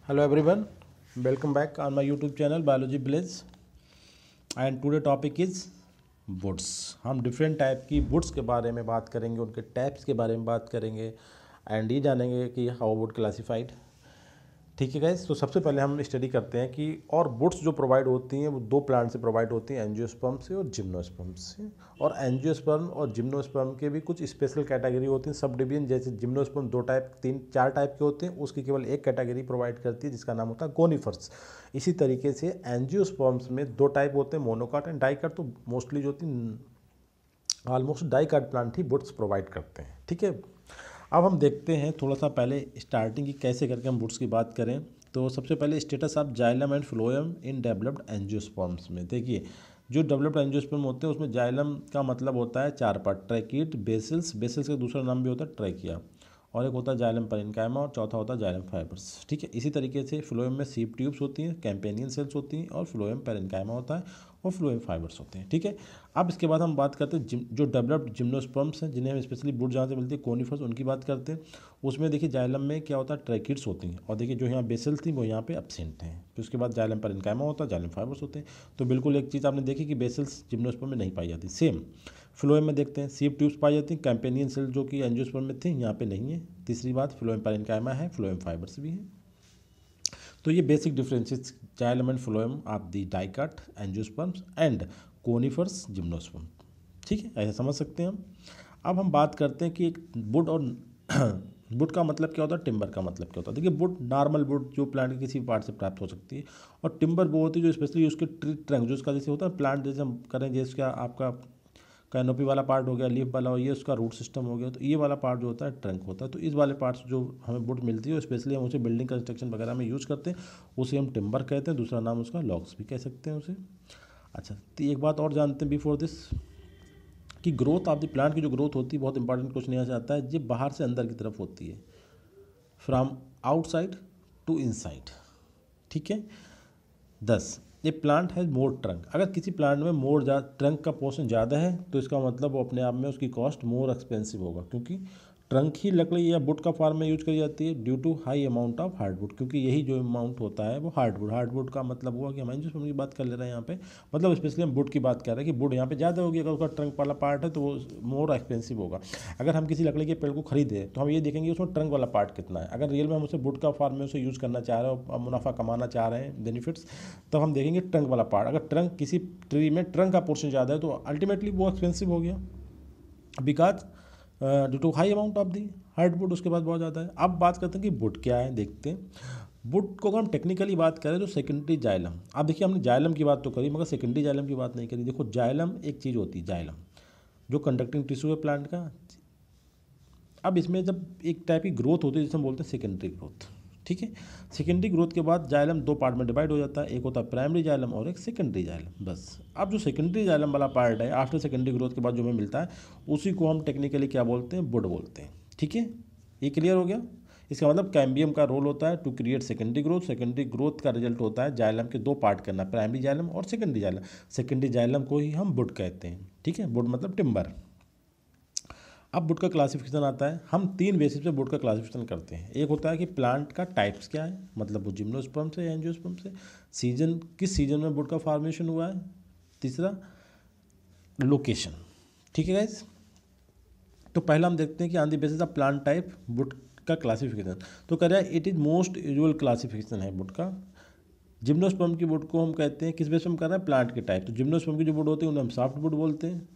Hello everyone, welcome back on my YouTube channel Biology Village and today topic is woods। हम different type की woods के बारे में बात करेंगे, उनके टाइप्स के बारे में बात करेंगे एंड ये जानेंगे कि हाउ वुड क्लासिफाइड। ठीक है गाइस, तो सबसे पहले हम स्टडी करते हैं कि और वुड्स जो प्रोवाइड होती हैं वो दो प्लांट से प्रोवाइड होती हैं, एंजियोस्पर्म से और जिम्नोस्पर्म से। और एंजियोस्पर्म और जिम्नोस्पर्म के भी कुछ स्पेशल कैटेगरी होती हैं, सब डिवीजन। जैसे जिम्नोस्पर्म दो टाइप, तीन चार टाइप के होते हैं, उसकी केवल एक कैटेगरी प्रोवाइड करती है जिसका नाम होता है कोनिफर्स। इसी तरीके से एंजियोस्पर्म्स में दो टाइप होते हैं, मोनोकाट एंड डाइकाट। तो मोस्टली जो होती ऑलमोस्ट डाइकाट प्लांट ही वुड्स प्रोवाइड करते हैं। ठीक है, अब हम देखते हैं थोड़ा सा पहले स्टार्टिंग की कैसे करके हम वुड्स की बात करें। तो सबसे पहले status of xylem and phloem in developed angiosperms में देखिए, जो डेवलप्ड एंजियोस्पर्म होते हैं उसमें जाइलम का मतलब होता है चार पार्ट, ट्रैकीट, बेसिल्स, बेसिल्स का दूसरा नाम भी होता है ट्रैकिया, और एक होता है जाइलम पेरेन्काइमा, और चौथा होता है जाइलम फाइबर्स। ठीक है, इसी तरीके से फ्लोएम में सीप ट्यूब्स होती हैं, कैम्पेनियन सेल्स होती हैं, और फ्लोएम पेरेन्काइमा होता है, और फ्लोएम फाइबर्स होते हैं। ठीक है, अब इसके बाद हम बात करते हैं जो डेवलप्ड जिम्नोस्पर्म्स हैं, जिन्हें हम स्पेशली वुड जहाँ से मिलती है कोनिफर्स, उनकी बात करते हैं। उसमें देखिए जाइलम में क्या होता है, ट्रैकिड्स होती हैं, और देखिए जो यहाँ बेसिल्स थी वो यहाँ पे एब्सेंट हैं। फिर उसके बाद जाइलम पेरेन्काइमा होता है, जाइलम फाइबर्स होते हैं। तो बिल्कुल एक चीज़ आपने देखी कि बेसिल्स जिम्नोस्पर्म में नहीं पाई जाती। सेम फ्लोएम में देखते हैं सीप ट्यूब्स पाई जाती हैं, कैम्पेनियन सेल जो कि एंजियोस्पर्म में थे यहाँ पे नहीं है। तीसरी बात फ्लोएम पेरेन्काइमा है, फ्लोएम फाइबर्स भी हैं। तो ये basic differences xylem and phloem of the dicot angiosperms and conifers gymnosperm. ठीक है, ऐसा समझ सकते हैं हम। अब हम बात करते हैं कि एक वुड और वुड का मतलब क्या होता है, टिम्बर का मतलब क्या होता है। देखिए वुड नॉर्मल वुड जो प्लांट के किसी पार्ट से प्राप्त हो सकती है, और टिम्बर वो होती है जो स्पेशली उसके ट्री ट्रंक, जो उसका जैसे होता है प्लांट, जैसे हम करें जैसे क्या आपका कैनोपी वाला पार्ट हो गया, लीफ वाला, और ये उसका रूट सिस्टम हो गया। तो ये वाला पार्ट जो होता है ट्रंक होता है। तो इस वाले पार्ट्स जो हमें वुड मिलती है स्पेशली हम उसे बिल्डिंग कंस्ट्रक्शन वगैरह में यूज़ करते हैं, उसे हम टिम्बर कहते हैं, दूसरा नाम उसका लॉग्स भी कह सकते हैं उसे। अच्छा, तो एक बात और जानते हैं बिफोर दिस कि ग्रोथ ऑफ द प्लांट की जो ग्रोथ होती है, बहुत इंपॉर्टेंट क्वेश्चन यहाँ से आता है, ये बाहर से अंदर की तरफ होती है, फ्रॉम आउटसाइड टू इनसाइड। ठीक है, 10 ये प्लांट है मोर ट्रंक। अगर किसी प्लांट में मोर ट्रंक का पोर्शन ज़्यादा है तो इसका मतलब वो अपने आप में उसकी कॉस्ट मोर एक्सपेंसिव होगा, क्योंकि ट्रंक ही लकड़ी या वुड का फॉर्म में यूज करी जाती है due to high amount of hardwood, क्योंकि यही जो अमाउंट होता है वो हार्डवुड। हार्डवुड का मतलब हुआ कि हम एंजियोस्पर्म की बात कर ले रहे हैं यहाँ पे, मतलब स्पेशली हम वुड की बात कर रहे हैं कि वुड यहाँ पे ज़्यादा होगी। अगर उसका ट्रंक वाला पार्ट है तो वो मोर एक्सपेंसिव होगा। अगर हम किसी लकड़ी के पेड़ को खरीदें तो हम ये देखेंगे उसमें ट्रंक वाला पार्ट कितना है। अगर रियल में हम उसे वुड का फॉर्म में उसे यूज़ करना चाह रहे हैं और मुनाफा कमाना चाह रहे हैं, बेनिफिट्स, तब हम देखेंगे ट्रंक वाला पार्ट। अगर ट्रंक किसी ट्री में ट्रंक का पोर्शन ज़्यादा है तो अल्टीमेटली वो एक्सपेंसिव हो गया, because due to high amount of the hardwood उसके बाद बहुत ज़्यादा है। अब बात करते हैं कि वुड क्या है, देखते हैं। वुड को अगर हम टेक्निकली बात करें तो सेकेंडरी जाइलम। अब देखिए हमने जाइलम की बात तो करी मगर सेकेंडरी जाइलम की बात नहीं करी। देखो जाइलम एक चीज़ होती है, जाइलम जो कंडक्टिंग टिश्यू है प्लांट का। अब इसमें जब एक टाइप की ग्रोथ होती है जिसे हम बोलते हैं सेकेंडरी ग्रोथ। ठीक है, सेकेंडरी ग्रोथ के बाद जाइलम दो पार्ट में डिवाइड हो जाता है, एक होता है प्राइमरी जाइलम और एक सेकेंडरी जाइलम, बस। अब जो सेकेंडरी जाइलम वाला पार्ट है आफ्टर सेकेंडरी ग्रोथ के बाद जो हमें मिलता है उसी को हम टेक्निकली क्या बोलते हैं, वुड बोलते हैं। ठीक है, ये क्लियर हो गया। इसका मतलब कैम्बियम का रोल होता है to create secondary growth. Secondary growth का रिजल्ट होता है जाइलम के दो पार्ट करना, प्राइमरी जाइलम और सेकेंडरी जाइलम। सेकेंडरी जाइलम को ही हम वुड कहते हैं। ठीक है, वुड मतलब टिम्बर। अब वुड का क्लासिफिकेशन आता है, हम तीन बेसिस पे वुड का क्लासिफिकेशन करते हैं। एक होता है कि प्लांट का टाइप्स क्या है, मतलब वो जिम्नोस्पर्म से या एंजियोस्पर्म से, सीजन किस सीजन में वुड का फॉर्मेशन हुआ है, तीसरा लोकेशन। ठीक है गाइस, तो पहला हम देखते हैं कि on the basis of plant type would का क्लासिफिकेशन। तो कह रहा है it is most usual classification है वुड का। जिम्नोस्पर्म की वुड को हम कहते हैं किस बेस पर हम कर रहे हैं, प्लांट के टाइप। तो जिम्नोस्पर्म की जो वुड होती है उन्हें हम सॉफ्ट वुड बोलते हैं,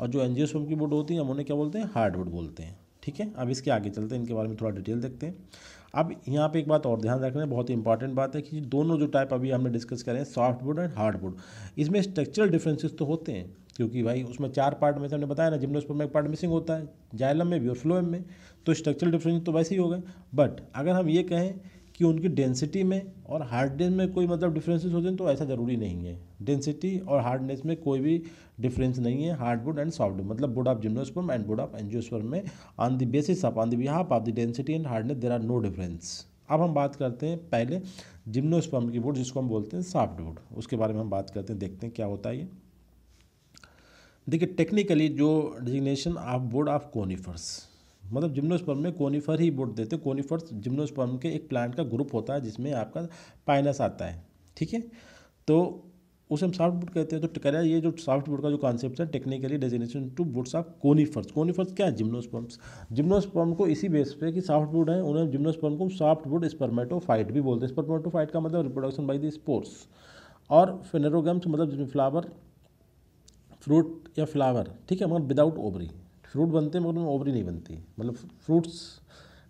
और जो एंजियोस्पर्म की वुड होती है हम उन्हें क्या बोलते हैं, हार्डवुड बोलते हैं। ठीक है, अब इसके आगे चलते हैं, इनके बारे में थोड़ा डिटेल देखते हैं। अब यहाँ पे एक बात और ध्यान रखना है, बहुत ही इंपॉर्टेंट बात है कि दोनों जो टाइप अभी हमने डिस्कस करें, सॉफ्ट वुड एंड हार्डवुड, इसमें स्ट्रक्चरल डिफरेंसेस तो होते हैं, क्योंकि भाई उसमें चार पार्ट में से हमने बताया ना, जिम्नोस्पर्म में एक पार्ट मिसिंग होता है, जाइलम में भी और फ्लोएम में, तो स्ट्रक्चरल डिफरेंस तो वैसे ही हो गए। बट अगर हम ये कहें कि उनकी डेंसिटी में और हार्डनेस में कोई मतलब डिफरेंसेस होते हैं तो ऐसा ज़रूरी नहीं है। डेंसिटी और हार्डनेस में कोई भी डिफरेंस नहीं है। हार्डवुड एंड सॉफ्टवुड मतलब wood of gymnosperm and wood of angiosperm में on the basis of on the behalf of the density and hardness there are no difference. अब हम बात करते हैं पहले जिम्नोस्पर्म की वुड, जिसको हम बोलते हैं सॉफ्टवुड, उसके बारे में हम बात करते हैं, देखते हैं क्या होता है ये। देखिए टेक्निकली जो designation of would of conifers, मतलब जिम्नोस्पर्म में कोनिफर ही वुड देते हैं। कोनिफर्स जिम्नोस्पर्म के एक प्लांट का ग्रुप होता है जिसमें आपका पाइनस आता है, ठीक है। तो उसे हम सॉफ्ट वुड कहते हैं। तो कह रहा है ये जो सॉफ्ट वुड का जो कॉन्सेप्ट है, technically designation to woods of conifers. Conifers क्या है? जिम्नोस्पर्म्स। जिम्नोस्पर्म को इसी बेस पे कि सॉफ्ट वुड है, उन्हें जिम्नोस्पर्म को सॉफ्ट वुड स्पर्मेटोफाइट भी बोलते हैं। स्पर्मेटोफाइट का मतलब रिप्रोडक्शन बाय द स्पोर्स। और फेनेरोगम्स मतलब जिसमें फ्लावर, फ्रूट या फ्लावर, ठीक है, मगर विदाउट ओवरी। फ्रूट बनते हैं मगर उनमें ओवरी नहीं बनती। मतलब फ्रूट्स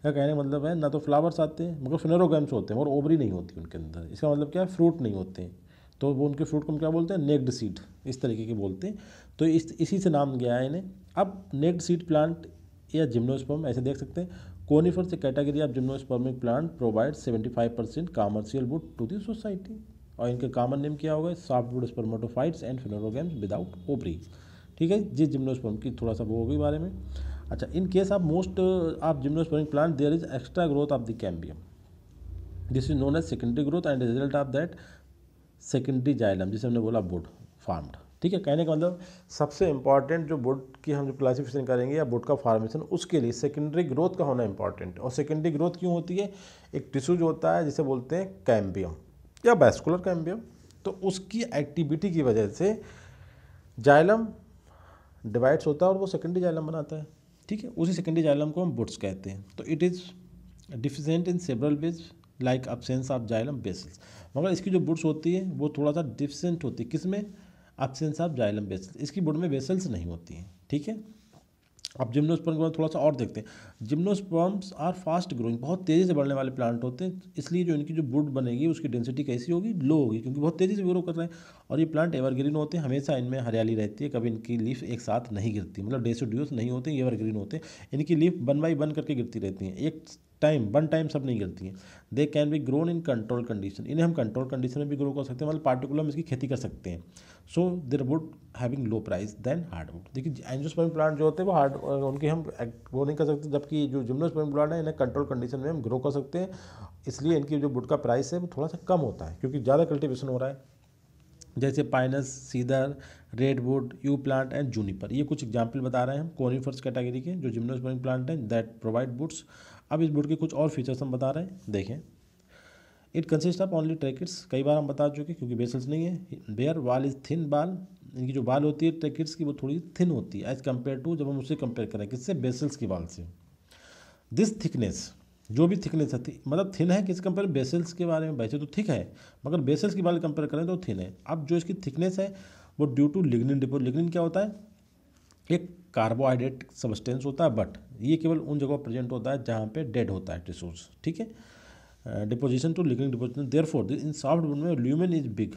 का कहने का मतलब है ना तो फ्लावर्स आते हैं मगर फेनेरोगम्स होते हैं और ओवरी नहीं होती उनके अंदर। इसका मतलब क्या है? फ्रूट नहीं होते हैं। तो वो उनके फ्रूट को हम क्या बोलते हैं? नेक्ड सीड, इस तरीके के बोलते हैं। तो इसी से नाम गया है इन्हें। अब नेक्ड सीड प्लांट या जिम्नोस्पर्म ऐसे देख सकते हैं। कोनिफर से category of gymnospermic plant provide 75% commercial wood to the society. और इनके कॉमन नेम क्या होगा? Soft wood spermatophytes and phanerogams without ovary, ठीक है। जी जिम्नोस्पर्म की थोड़ा सा वो होगी बारे में। अच्छा, in case of most of gymnospermic plant there is extra growth of the cambium, this is known as secondary growth and result of that secondary xylem, जिसे हमने बोला वुड फॉर्म्ड, ठीक है। कहने का मतलब सबसे इंपॉर्टेंट जो वुड की हम जो क्लासिफिकेशन करेंगे या वुड का फॉर्मेशन, उसके लिए सेकेंडरी ग्रोथ का होना इंपॉर्टेंट है। और सेकेंडरी ग्रोथ क्यों होती है? एक टिश्यू जो होता है जिसे बोलते हैं कैम्बियम या वैस्कुलर कैम्बियम, तो उसकी एक्टिविटी की वजह से जाइलम डिवाइड्स होता है और वो सेकेंडरी जाइलम बनाता है, ठीक है। उसी सेकेंडरी जाइलम को हम वुड्स कहते हैं। तो it is डिफिशेंट in several ways like absence of xylem vessels. मगर इसकी जो वुड्स होती है वो थोड़ा सा डिफिशेंट होती है। किसमें? Absence of xylem vessels. इसकी वुड में बेसल्स नहीं होती हैं, ठीक है। अब जिम्नोस्पर्म के बाद थोड़ा सा और देखते हैं। जिम्नोस्पर्म्स आर फास्ट ग्रोइंग, बहुत तेज़ी से बढ़ने वाले प्लांट होते हैं। इसलिए जो इनकी जो वुड बनेगी उसकी डेंसिटी कैसी होगी? लो होगी, क्योंकि बहुत तेज़ी से ग्रो कर रहे हैं। और ये प्लांट एवरग्रीन होते हैं, हमेशा इनमें हरियाली रहती है, कभी इनकी लीफ एक साथ नहीं गिरती, मतलब डेसिडुअस नहीं होते, एवरग्रीन होते हैं। इनकी लीफ वन बाई वन करके गिरती रहती हैं, एक वन टाइम सब नहीं गिरती हैं। They can be grown in control condition, इन्हें हम कंट्रोल कंडीशन में भी ग्रो कर सकते हैं, मतलब पार्टिकुलर में इसकी खेती कर सकते हैं। So their wood having low price than hardwood. देखिए एंजियोस्पर्म प्लांट जो होते हैं वो हार्ड, उनके हम वो नहीं कर सकते, जबकि जो जिम्नोस्पर्म प्लांट है इन्हें कंट्रोल कंडीशन में हम ग्रो कर सकते हैं। इसलिए इनकी जो वुड का प्राइस है वो थोड़ा सा कम होता है, क्योंकि ज़्यादा कल्टिवेशन हो रहा है। जैसे Pinus, cedar, redwood, you plant and Juniper, ये कुछ एग्जाम्पल बता रहे हैं हम कोनिफर्स कैटेगरी के जो जिम्नोस्पर्म प्लांट हैं दैट प्रोवाइड वुड्स। अब इस वुड के कुछ और फीचर्स हम बता रहे हैं, देखें। इट कंसिस्ट ऑफ ओनली ट्रैकिट्स, कई बार हम बता चुके क्योंकि बेसल्स नहीं है। बेयर वाल इज थिन बाल, इनकी जो बाल होती है ट्रैकिट्स की वो थोड़ी थिन होती है एज कम्पेयर टू, जब हम उससे कंपेयर करें किससे? बेसल्स की बाल से। दिस थिकनेस, जो भी थिकनेस है मतलब थिन है किस कंपेयर? बेसल्स के बारे में वैसे तो थिक है मगर बेसल्स की बाल कंपेयर करें तो थिन है। अब जो इसकी थिकनेस है वो due to lignin depot. Lignin क्या होता है? एक कार्बोहाइड्रेट सब्सटेंस होता है, बट ये केवल उन जगहों प्रेजेंट होता है जहाँ पे डेड होता है टिश्यूज, ठीक है। Deposition to lignin deposition, therefore in soft wood में lumen is big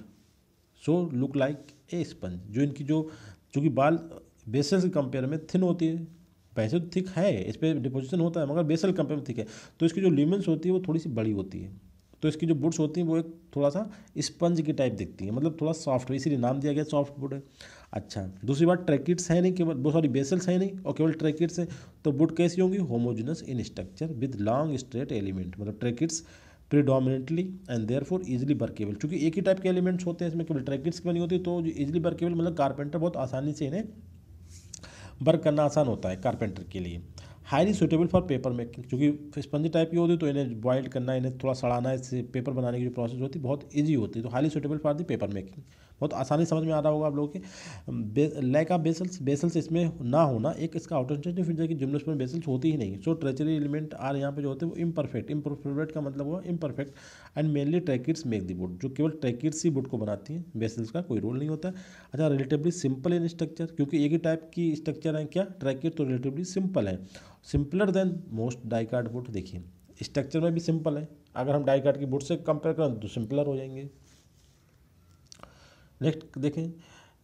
so look like a sponge. जो इनकी जो चूँकि बाल बेसल के कंपेयर में थिन होती है, वैसे तो थिक है, इस पर डिपोजिशन होता है मगर बेसल कंपेयर में थिक है, तो इसकी जो ल्यूमेंस होती है वो थोड़ी सी बड़ी होती है। तो इसकी जो वुड्स होती हैं वो एक थोड़ा सा स्पंज की टाइप दिखती है, मतलब थोड़ा सॉफ्ट है, इसीलिए नाम दिया गया सॉफ्ट वुड है। अच्छा, दूसरी बात ट्रैकिट्स है नहीं केवल, वो सॉरी बेसल्स है नहीं और केवल ट्रैकिट्स है, तो वुड कैसी होंगी? Homogeneous in structure with long straight element, मतलब tracheids predominantly and therefore easily workable. चूँकि एक ही टाइप के एलिमेंट्स होते हैं इसमें, केवल ट्रैकिट्स की बनी होती है, तो इजीली वर्केबल मतलब कारपेंटर बहुत आसानी से इन्हें वर्क करना आसान होता है कारपेंटर के लिए। Highly suitable for paper making, क्योंकि स्पंज टाइप की होती है तो इन्हें बॉइल्ड करना, इन्हें थोड़ा सड़ाना, इससे पेपर बनाने की जो प्रोसेस होती है बहुत इजी होती है। तो highly suitable for the paper making, बहुत आसानी समझ में आ रहा होगा आप लोगों के। लैक ऑफ बेसल्स, बेसल्स इसमें ना होना एक इसका आउटस्टैंडिंग फीचर की जिम्नोस्पर्म बेसल्स होती ही नहीं। सो ट्रेचरी एलिमेंट आर यहाँ पे जो होते हैं वो इम्परफेक्ट, इम्परफेक्ट का मतलब हुआ imperfect and mainly tracheids make the wood, जो केवल ट्रैकिट्स ही वुड को बनाती हैं, बेसल्स का कोई रोल नहीं होता है। अच्छा, रिलेटिवली सिंपल इन स्ट्रक्चर, क्योंकि एक ही टाइप की स्ट्रक्चर है क्या ट्रैकिट, तो रिलेटिवली सिंपल है, सिंपलर देन मोस्ट डाइकार्ड वुड। देखिए स्ट्रक्चर में भी सिंपल है, अगर हम डाइकार्ड की वुड से कंपेयर करें तो सिंपलर हो जाएंगे। नेक्स्ट देखें,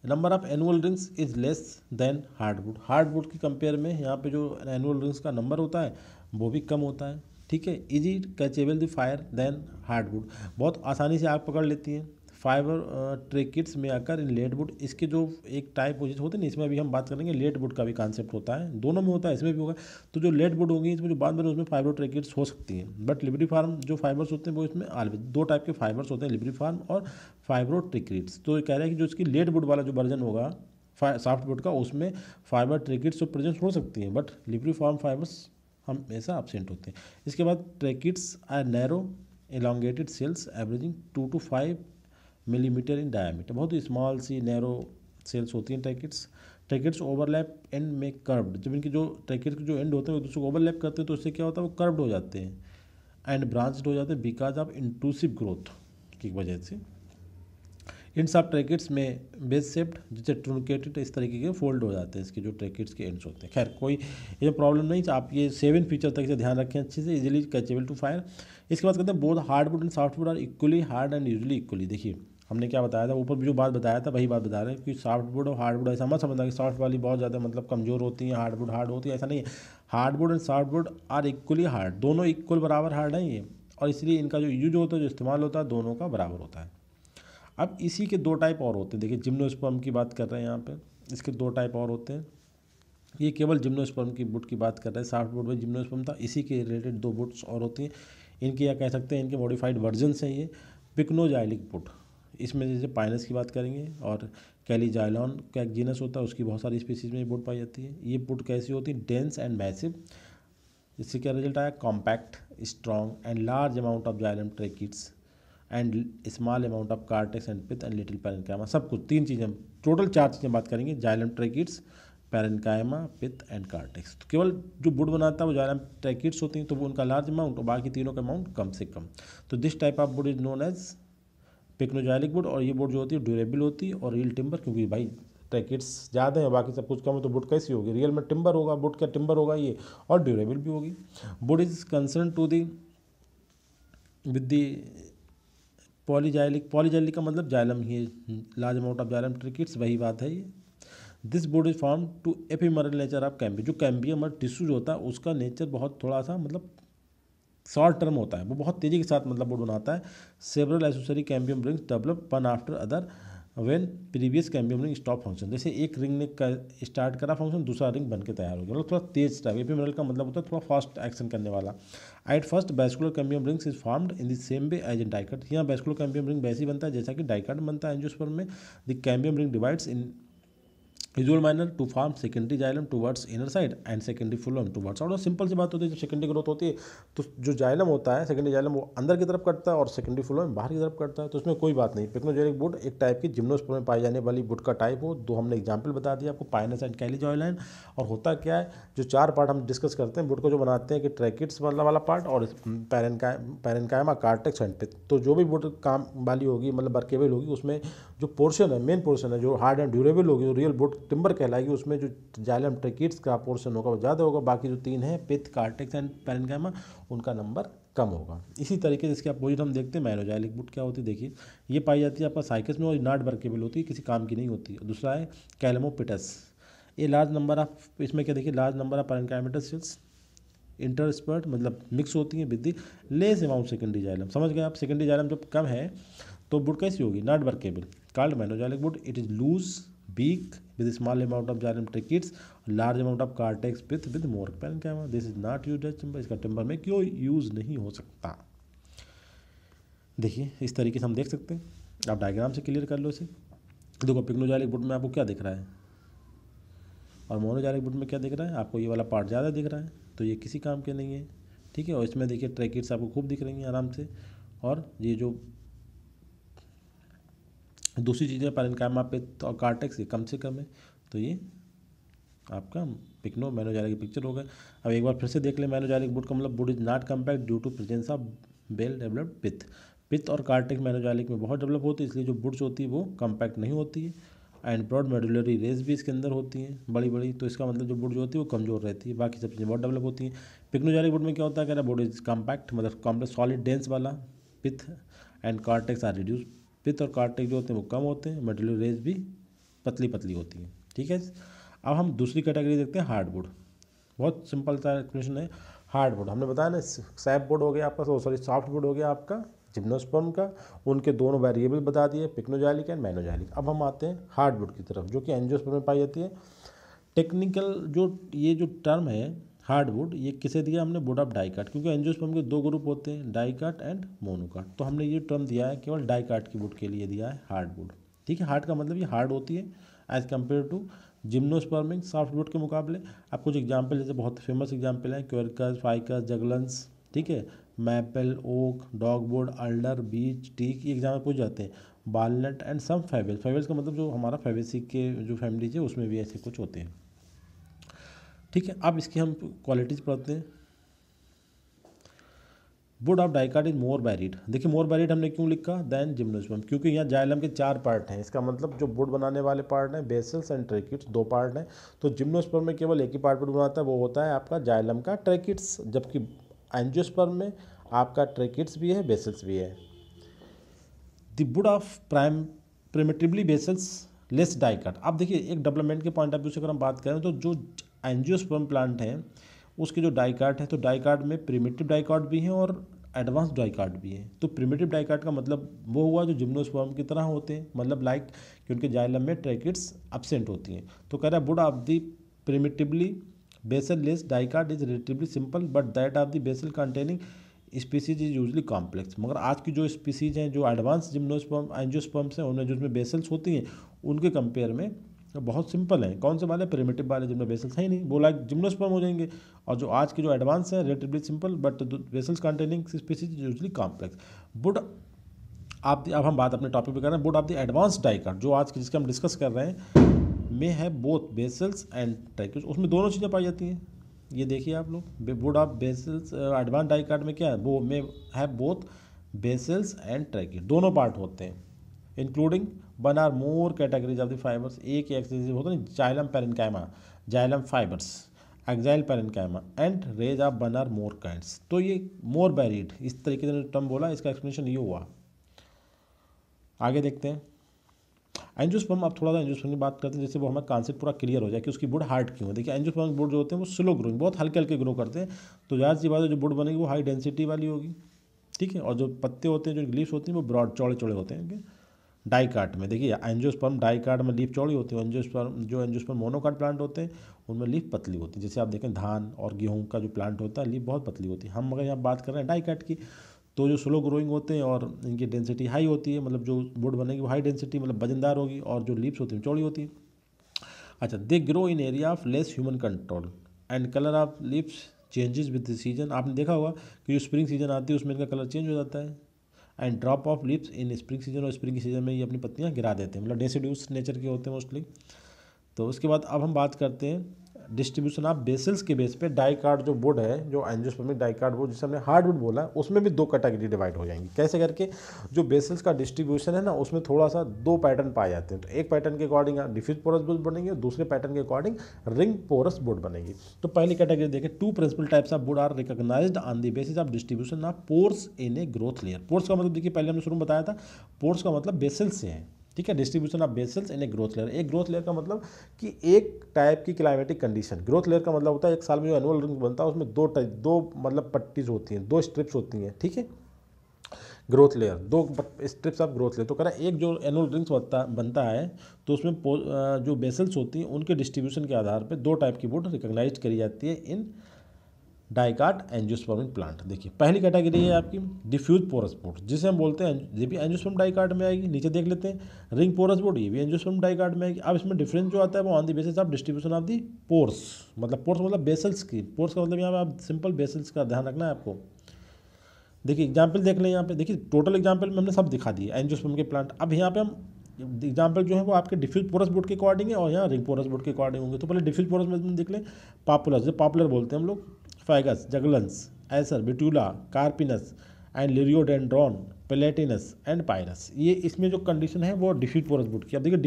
number of annual rings is less than hardwood. Hardwood की कंपेयर में यहाँ पे जो एनुअल रिंग्स का नंबर होता है वो भी कम होता है, ठीक है। Easy catchable the fire then hardwood, बहुत आसानी से आग पकड़ लेती हैं। फाइबर ट्रैकिट्स में आकर इन लेडवुड, इसके जो एक टाइप होते हैं ना, इसमें भी हम बात करेंगे लेडवुड का भी कॉन्सेप्ट होता है, दोनों में होता है, इसमें भी होगा। तो जो लेडवुड होगी इसमें जो बाद में उसमें फाइबर ट्रैकिट्स हो सकती हैं, बट लिबरी फार्म जो फाइबर्स होते हैं वो इसमें ऑलवेज दो टाइप के फाइबर्स होते हैं, लिबरी फार्म और फाइब्रो ट्रैकिट्स। तो ये कह रहे हैं कि जो इसकी लेडवुड वाला जो वर्जन होगा सॉफ्ट वुड का, उसमें फाइबर ट्रैकिट्स तो प्रेजेंट हो सकती हैं, बट लिबरी फार्म फाइबर्स हमेशा absent होते हैं। इसके बाद tracheids are narrow elongated cells averaging 2 to 5 millimetre in diameter, बहुत ही स्मॉल सी नैरो सेल्स होती हैं ट्रैकिड्स। ट्रैकिड्स ओवरलैप एंड में कर्व्ड, जब इनके जो ट्रैकिड्स के जो एंड होते हैं वो दूसरे को ओवरलैप करते हैं तो उससे क्या होता है वो कर्व्ड हो जाते हैं एंड ब्रांच्ड हो जाते हैं बिकॉज ऑफ इंट्रूसिव ग्रोथ की वजह से। इन सब ट्रैकिड्स में बेस शेप्ड जिससे ट्रुनकेटेड इस तरीके के फोल्ड हो जाते हैं इसके जो ट्रैकिड्स के एंड्स होते हैं। खैर कोई ये प्रॉब्लम नहीं, आप ये 7 फीचर तक से ध्यान रखें अच्छे से, इजीली कैचेबल टू फायर। इसके बाद कहते हैं both hardwood and softwood are equally hard and usually equally. देखिए हमने क्या बताया था, ऊपर भी जो बात बताया था वही बात बता रहे हैं कि सॉफ्टवुड और हार्डवुड ऐसा मत समझना कि सॉफ्ट वाली बहुत ज़्यादा मतलब कमज़ोर होती है, हार्डवुड हार्ड होती है, ऐसा नहीं है। Hardwood and softwood are equally hard, दोनों इक्वल बराबर हार्ड हैं ये, और इसलिए इनका जो यूज होता है जो इस्तेमाल होता है दोनों का बराबर होता है। अब इसी के 2 टाइप और होते हैं। देखिए जिम्नोस्पर्म की बात कर रहे हैं यहाँ पे, इसके 2 टाइप और होते हैं। ये केवल जिम्नोस्पर्म की बुट की बात कर रहे हैं, सॉफ्ट बुट में जिम्नोस्पर्म था, इसी के रिलेटेड 2 बुट्स और होती हैं। इनके या कह सकते हैं इनके मॉडिफाइड वर्जन्स हैं ये। पिक्नोजाइलिक बुट, इसमें जैसे पाइनस की बात करेंगे, और कैलीजाइलॉन का एक जीनस होता है उसकी बहुत सारी स्पीसीज में ये बुट पाई जाती है। ये बुट कैसी होती है, डेंस एंड मैसिव। इससे क्या रिजल्ट आया, compact, strong and large amount of xylem tracheids and small amount of cortex and pith and little parenchyma. सब कुछ 3 चीज़ें, टोटल 4 चीज़ें बात करेंगे, xylem tracheids, parenchyma, pith and cortex. तो केवल जो बुड बनाता है वो जाइलम ट्रैकिड्स होती हैं, तो वो उनका लार्ज अमाउंट और बाकी तीनों का अमाउंट कम से कम। तो this type of wood is known as pycnoxylic wood. और ये बुड जो होती है ड्यूरेबल होती है और रियल टिम्बर, क्योंकि भाई ट्रैकिड्स ज़्यादा है बाकी सब कुछ कम है तो बुड कैसी होगी, रियल में टिम्बर होगा, बुड का टिम्बर होगा ये, और ड्यूरेबल भी होगी। Wood is concern to the with the polyxylic का मतलब जाइलम ही, large amount of xylem tracheids, वही बात है ये। This board is form to ephemeral nature of cambium. जो कैम्बियम और टिश्यूज होता है उसका नेचर बहुत थोड़ा सा मतलब शॉर्ट टर्म होता है, वो बहुत तेज़ी के साथ मतलब बोर्ड बनाता है। Several accessory cambium rings develop one after other when previous cambium ring stop function. जैसे एक रिंग ने स्टार्ट करा फंक्शन, दूसरा रिंग बन के तैयार हो गया, मतलब थोड़ा तेज टाइप। एफिमरल का मतलब होता है थोड़ा फास्ट एक्शन करने वाला। At first vascular cambium rings is formed in the same way as in dicot. यहाँ वैस्कुलर कैम्बियम रिंग वैसे ही बनता है जैसा कि डाइकाट बनता है एंजियोस्पर्म में। The cambium ring divides in usual manner to form secondary xylem towards inner side and secondary phloem towards. और सिंपल सी बात होती है, जब सेकेंडरी ग्रोथ होती है तो जो जाइलम होता है सेकेंडरी जाइलम वो अंदर की तरफ कटता है और सेकेंडरी फुलम बाहर की तरफ कटता है, तो उसमें कोई बात नहीं। पिक्नोजाइलिक बुड एक टाइप की जिम्नोस्पर्म में पाई जाने वाली बुड का टाइप हो। 2 हमने एग्जाम्पल बता दिया आपको, पाइनस एंड कैलीजाइलम। और होता क्या है, जो 4 पार्ट हम डिस्कस करते हैं बुड को जो बनाते हैं कि ट्रैकिड्स वाला पार्ट और पैरेन्काइमा, कार्टेक्स एंड पिथ। तो जो भी बुड काम वाली होगी मतलब वर्केबल होगी उसमें जो पोर्शन है, मेन पोर्शन है जो हार्ड एंड ड्यूरेबल होगी, जो रियल बुड टिम्बर कहलाएगी, उसमें जो जाइलम ट्रैकिड्स का पोर्शन होगा वो ज़्यादा होगा। बाकी जो 3 हैं पिथ, कार्टेक्स एंड पैरेन्काइमा, उनका नंबर कम होगा। इसी तरीके से इसके अपोजिट हम देखते हैं मैनोजाइलिक बुड क्या होती है। देखिए ये पाई जाती है आपका साइकस में और नॉट वर्केबल होती है, किसी काम की नहीं होती। दूसरा है कैलमोपिटस, ये लार्ज नंबर ऑफ, इसमें क्या देखिए लार्ज नंबर ऑफ पैरेन्काइमेटल सेल्स इंटरस्पर्ट मतलब मिक्स होती हैं with the less amount secondary xylem. समझ गए आप, सेकेंडरी जाइलम जब कम है तो बुड कैसी होगी, not workable, called मैनोजाइलिक बुड। It is loose beak with small amount of xylem tracheids, large amount of cortex pith with more parenchyma. This is not used as timber, इसका timber में क्यों यूज़ नहीं हो सकता। देखिए इस तरीके से हम देख सकते हैं, आप डायग्राम से क्लियर कर लो इसे। देखो पिक्नोजाइलिक बुड में आपको क्या दिख रहा है और मोनोजाइलिक बुड में क्या दिख रहा है, आपको ये वाला पार्ट ज़्यादा दिख रहा है, तो ये किसी काम के नहीं है, ठीक है। और इसमें देखिए ट्रैकिड्स आपको खूब दिख रही हैं आराम से, और ये जो दूसरी चीज़ें पैरेन्काइमा पिथ और कार्टेक्स ये कम से कम है। तो ये आपका पिक्नो मैनोजाइलिक की पिक्चर हो गया। अब एक बार फिर से देख लें मैनोजाइलिक बुड का मतलब wood is not compact due to presence of well developed pith. Pith और कार्टेक्स मैनोजाइलिक में बहुत डेवलप होती है, इसलिए जो बुड्स होती है वो कम्पैक्ट नहीं होती है। एंड ब्रॉड मेडुलरी रेज भी इसके अंदर होती हैं बड़ी बड़ी, तो इसका मतलब जो बुड जो होती है वो कमजोर रहती है, बाकी सब चीज़ें बहुत डेवलप होती हैं। पिक्नोजाइलिक बुड में क्या होता है, कह रहा है बुड इज कम्पैक्ट मतलब कॉम्प्लेक्स सॉलिड डेंस वाला। Pith and cortex are reduce, pith और कार्टेक्स जो होते हैं वो कम होते हैं, मेडुलरी रेज भी पतली पतली होती हैं, ठीक है। अब हम दूसरी कैटेगरी देखते हैं हार्डवुड। बहुत सिंपल सा एक्सप्लेनेशन है। हार्डवुड हमने बताया ना, सैप वुड हो गया आपका, सॉरी सॉफ्ट वुड हो गया आपका जिम्नोस्पर्म का, उनके दोनों वेरिएबल बता दिए पिक्नोजाइलिक एंड मैनोजाइलिक। अब हम आते हैं हार्डवुड की तरफ जो कि एंजियोस्पर्म में पाई जाती है। टेक्निकल जो ये जो टर्म है हार्डवुड, ये किसे दिया हमने, वुड ऑफ डाइकाट, क्योंकि एंजियोस्पर्म के 2 ग्रुप होते हैं, डाइकाट एंड मोनोकाट। तो हमने ये टर्म दिया है केवल डाइकाट की वुड के लिए दिया है हार्डवुड, ठीक है। हार्ड का मतलब ये हार्ड होती है as compare to gymnospermic soft wood के मुकाबले। आप कुछ एग्जाम्पल जैसे बहुत फेमस एग्जाम्पल हैं क्वेरकस, फाइकस, जगलन्स, ठीक है, maple, oak, dogwood, alder, beech, teak, ये एग्जाम्पल पूछ जाते हैं। वालनट एंड सम फेवेल्स, फेवेल्स का मतलब जो हमारा फेवेसी के जो फैमिलीज है उसमें भी ऐसे कुछ होते हैं, ठीक है। अब इसकी हम क्वालिटीज़ पढ़ते हैं। Would of dicot is more buried. देखिए मोर बैरिड हमने क्यों लिखा देन जिम्नोस्पर्म, क्योंकि यहाँ जाइलम के 4 पार्ट हैं। इसका मतलब जो वुड बनाने वाले पार्ट हैं बेसल्स एंड ट्रैकिट्स 2 पार्ट हैं। तो जिम्नोस्पर्म में केवल एक ही पार्ट वुड बनाता है, वो होता है आपका जाइलम का ट्रैकिट्स, जबकि एंजियोस्पर्म में आपका ट्रैकिट्स भी है बेसल्स भी है। The wood of primitively vessels less dicot. अब देखिए एक डेवलपमेंट के पॉइंट ऑफ व्यू से अगर हम बात करें तो जो एंजियोस्पर्म प्लांट है उसके जो डाइकाट है, तो डाइकाट में प्रिमिटिव डाइकाट भी हैं और एडवांस डाइकाट भी है। तो प्रिमिटिव डाइकाट का मतलब वो हुआ जो जिम्नोस्पर्म की तरह होते हैं, मतलब लाइक कि उनके जाइलम में ट्रैकिट्स एब्सेंट होती हैं। तो कह रहा है wood of the primitively vessel less dicot is relatively simple but that of the vessel containing species is usually complex. मगर आज की जो स्पीसीज हैं जो एडवांस जिम्नोस्पर्म एंजियोस्पर्म्स हैं उनमें जिसमें बेसल्स होती हैं उनके कंपेयर में बहुत सिंपल है। कौन से वाले? प्रिमिटिव वाले जिनमें बेसल्स है ही नहीं, वो लाइक जिम्नोस्पर्म हो जाएंगे। और जो आज के जो एडवांस है relatively simple but vessels containing species usually complex. Would आप अब हम बात अपने टॉपिक पे कर रहे हैं। Would of the advance dicot जो आज की जिसके हम डिस्कस कर रहे हैं में है बोथ बेसल्स एंड ट्रैकिट्स, उसमें दोनों चीज़ें पाई जाती हैं। ये देखिए आप लोग, would of vessels advance dicot में क्या है, वो में है बोथ बेसल्स एंड ट्रैकिट, दोनों पार्ट होते हैं। Including one or more categories of the fibres, एक एक्सक्लूसिव होता है xylem parenchyma, xylem fibres, axial parenchyma and rays of one or more kinds. तो ये मोर बैरिड इस तरीके से टर्म बोला, इसका एक्सप्लेनेशन ये हुआ। आगे देखते हैं एंजियोस्पर्म। अब थोड़ा सा एंजियोस्पर्म की बात करते हैं, जैसे वो हमें कॉन्सेप्ट पूरा क्लियर हो जाए कि उसकी वुड हार्ड क्यों है। देखिए एंजियोस्पर्म वुड जो होते हैं वो स्लो ग्रोइंग, बहुत हल्के हल्के ग्रो करते हैं। तो ज़्यादा सी बात है जो वुड बनेगी वो हाई डेंसिटी वाली होगी, ठीक है। और जो पत्ते होते हैं जो लीव्स होती हैं वो ब्रॉड चौड़े चौड़े होते हैं डाइकाट में। देखिए एंजियोस्पर्म डाइकाट में लीफ चौड़ी होती है, एंजियोस्पर्म मोनोकाट प्लांट होते हैं उनमें लीफ पतली होती है। जैसे आप देखें धान और गेहूं का जो प्लांट होता है लीफ बहुत पतली होती है। हम अगर यहाँ बात कर रहे हैं डाइकाट की, तो जो स्लो ग्रोइंग होते हैं और इनकी डेंसिटी हाई होती है, मतलब जो वुड बनेगी वो हाई डेंसिटी मतलब वजनदार होगी, और जो लीव्स होती हैं चौड़ी होती है। अच्छा, they grow in area of less human control and colour of leaves changes with the season. आपने देखा होगा कि जो स्प्रिंग सीजन आती है उसमें इनका कलर चेंज हो जाता है। And drop of lips in spring season, और स्प्रिंग सीजन में ये अपनी पत्तियां गिरा देते हैं, मतलब डेसिड्यूस नेचर के होते हैं मोस्टली। तो उसके बाद अब हम बात करते हैं डिस्ट्रीब्यूशन ऑफ बेसल्स के बेस पे डाइकाट जो वुड है, जो एंजियोस्पर्मिक डाइकाट वुड जिसे हमने हार्डवुड बोला, उसमें भी 2 कैटेगरी डिवाइड हो जाएंगी। कैसे करके? जो बेसल्स का डिस्ट्रीब्यूशन है ना उसमें थोड़ा सा 2 पैटर्न पाए जाते हैं। तो एक पैटर्न के अकॉर्डिंग डिफ्यूज पोरस वुड बनेंगे और दूसरे पैटर्न के अकॉर्डिंग रिंग पोरस वुड बनेगी। तो पहली कैटेगरी देखें, 2 principal types of wood are recognised on the basis of distribution of pores in a growth layer. Pores का मतलब देखिए पहले हमने शुरू में बताया था, पोर्स का मतलब बेसल्स से है, ठीक है। Distribution of vessels in a growth layer, एक ग्रोथ लेयर का मतलब कि एक टाइप की क्लाइमेटिक कंडीशन। ग्रोथ लेयर का मतलब होता है एक साल में जो एनुअल रिंग बनता है उसमें दो मतलब पट्टीज होती हैं, 2 स्ट्रिप्स होती हैं, ठीक है। Growth layer 2 strips of growth layer. तो कह रहा है एक जो एनुअल रिंग्स बनता है तो उसमें जो बेसल्स होती हैं उनके डिस्ट्रीब्यूशन के आधार पर 2 टाइप की वुड रिकॉग्नाइज करी जाती है इन डाइकाट एंजियोस्पर्मिक प्लांट। देखिए पहली कैटेगरी है आपकी डिफ्यूज पोरस वुड, जिसे हम बोलते हैं, ये भी एंजियोस्पर्म डाइकाट में आएगी। नीचे देख लेते हैं रिंग पोरस वुड, ये भी एंजियोस्पर्म डाइकाट में आएगी। अब इसमें डिफरेंस जो आता है वो on the basis of distribution of the pores, मतलब पोर्स मतलब बेसल्स की। पोर्स का मतलब यहाँ पे आप सिंपल बेसल्स का ध्यान रखना है आपको। देखिए एग्जाम्पल देख लें यहाँ पे, देखिए टोटल एग्जाम्पल में हमने सब दिखा दिए एंजियोस्पर्म के प्लांट। अब यहाँ पे हम एग्जाम्पल जो है वो आपके डिफ्यूज पोरस वुड के अकॉर्डिंग है और यहाँ रिंग पोरस वुड के अकॉर्डिंग होंगे। तो पहले डिफ्यूज पोरस में देख लें, पॉपुलर, जो पॉपुलर बोलते हैं हम लोग, फाइगस, जगलन्स, एसर, बिट्यूला, कार्पिनस एंड लिरियोडेंड्रॉन, पेलेटिनस एंड पायरस। ये इसमें जो कंडीशन है वो डिफ्यूज पोरस वुड की। अब देखिए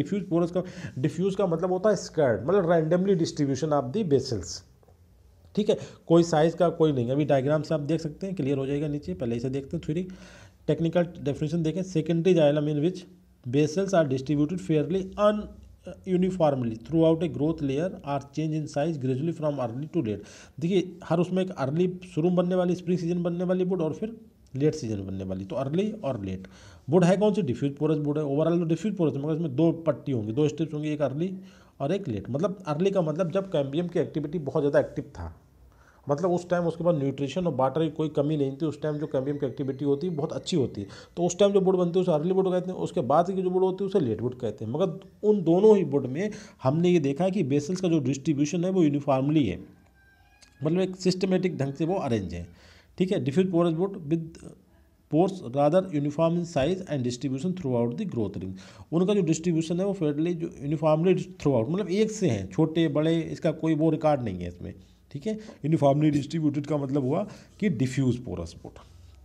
डिफ्यूज का मतलब होता है स्कैर्ड, मतलब randomly distribution of the vessels, ठीक है। कोई साइज का कोई नहीं। अभी डायग्राम से आप देख सकते हैं, क्लियर हो जाएगा नीचे। पहले इसे देखते हैं, थ्योरी टेक्निकल डेफिनेशन देखें। Secondary xylem in which vessels are distributed fairly uniformly throughout a growth layer or change in size gradually from early to late. देखिए हर उसमें एक अर्ली शुरू में बनने वाली, स्प्रिंग सीजन बनने वाली वुड और फिर लेट सीजन बनने वाली। तो अर्ली और लेट वुड है कौन सी? डिफ्यूज पोरस वुड है। ओवरऑल तो डिफ्यूज पोरस है, मगर इसमें 2 पट्टी होंगी, 2 स्टेप्स होंगी, एक अर्ली और एक लेट। मतलब अर्ली का मतलब जब कैम्बियम की एक्टिविटी बहुत ज़्यादा एक्टिव था, मतलब उस टाइम उसके पास न्यूट्रिशन और वाटर की कोई कमी नहीं थी। उस टाइम जो कैम्बियम की एक्टिविटी होती है बहुत अच्छी होती है, तो उस टाइम जो वुड बनती है उसे अर्ली वुड कहते हैं। उसके बाद की जो वुड होती है उसे लेट वुड कहते हैं। मगर उन दोनों ही वुड में हमने ये देखा है कि बेसल्स का जो डिस्ट्रीब्यूशन है वो यूनिफॉर्मली है, मतलब एक सिस्टमेटिक ढंग से वो अरेंज है। ठीक है, diffuse porous wood with pores rather uniform in size and distribution throughout the growth ring. उनका जो डिस्ट्रीब्यूशन है वो फेडरली जो यूनिफॉर्मली थ्रू आउट, मतलब एक से हैं, छोटे बड़े इसका कोई वो रिकॉर्ड नहीं है इसमें। ठीक है, यूनिफॉर्मली डिस्ट्रीब्यूटेड का मतलब हुआ कि डिफ्यूज पोरस वुड।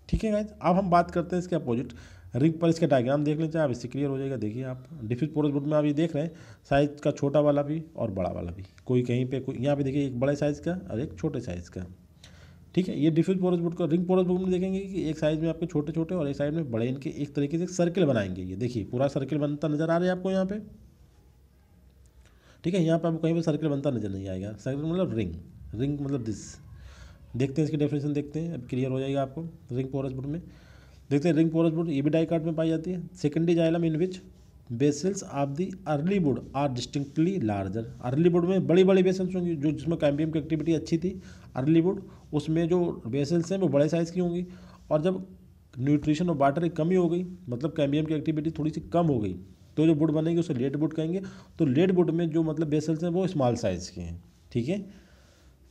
ठीक है गाइस, अब हम बात करते हैं इसके अपोजिट रिंग पर। इसका डायग्राम देख लें चाहे, आप इससे क्लियर हो जाएगा। देखिए आप डिफ्यूज पोरस वुड में आप ये देख रहे हैं साइज का छोटा वाला भी और बड़ा वाला भी, कोई कहीं पे कोई, यहाँ पे देखिए एक बड़े साइज़ का और एक छोटे साइज़ का। ठीक है, ये डिफ्यूज पोरस वुड का रिंग पोरस वुड में देखेंगे कि एक साइड में आपके छोटे छोटे और एक साइड में बड़े, इनके एक तरीके से एक सर्किल बनाएंगे। ये देखिए पूरा सर्किल बनता नजर आ रहा है आपको यहाँ पे। ठीक है, यहाँ पे आपको कहीं पर सर्किल बनता नजर नहीं आएगा। सर्किल मतलब रिंग, रिंग मतलब दिस। देखते हैं इसकी डेफिनेशन, देखते हैं, अब क्लियर हो जाएगा आपको। रिंग पोरस वुड में देखते हैं, रिंग पोरस वुड ये भी डाइकाट में पाई जाती है। Secondary xylem in which vessels of the early wood are distinctly larger. Early wood में बड़ी बड़ी बेसल्स होंगी, जो जिसमें कैम्बियम की एक्टिविटी अच्छी थी अर्ली वुड, उसमें जो बेसल्स हैं वो बड़े साइज़ की होंगी। और जब न्यूट्रिशन और वाटर की कमी हो गई, मतलब कैम्बियम की एक्टिविटी थोड़ी सी कम हो गई, तो जो वुड बनेगी उसे लेट वुड कहेंगे। तो लेट वुड में जो मतलब बेसल्स हैं वो स्मॉल साइज़ के हैं। ठीक है,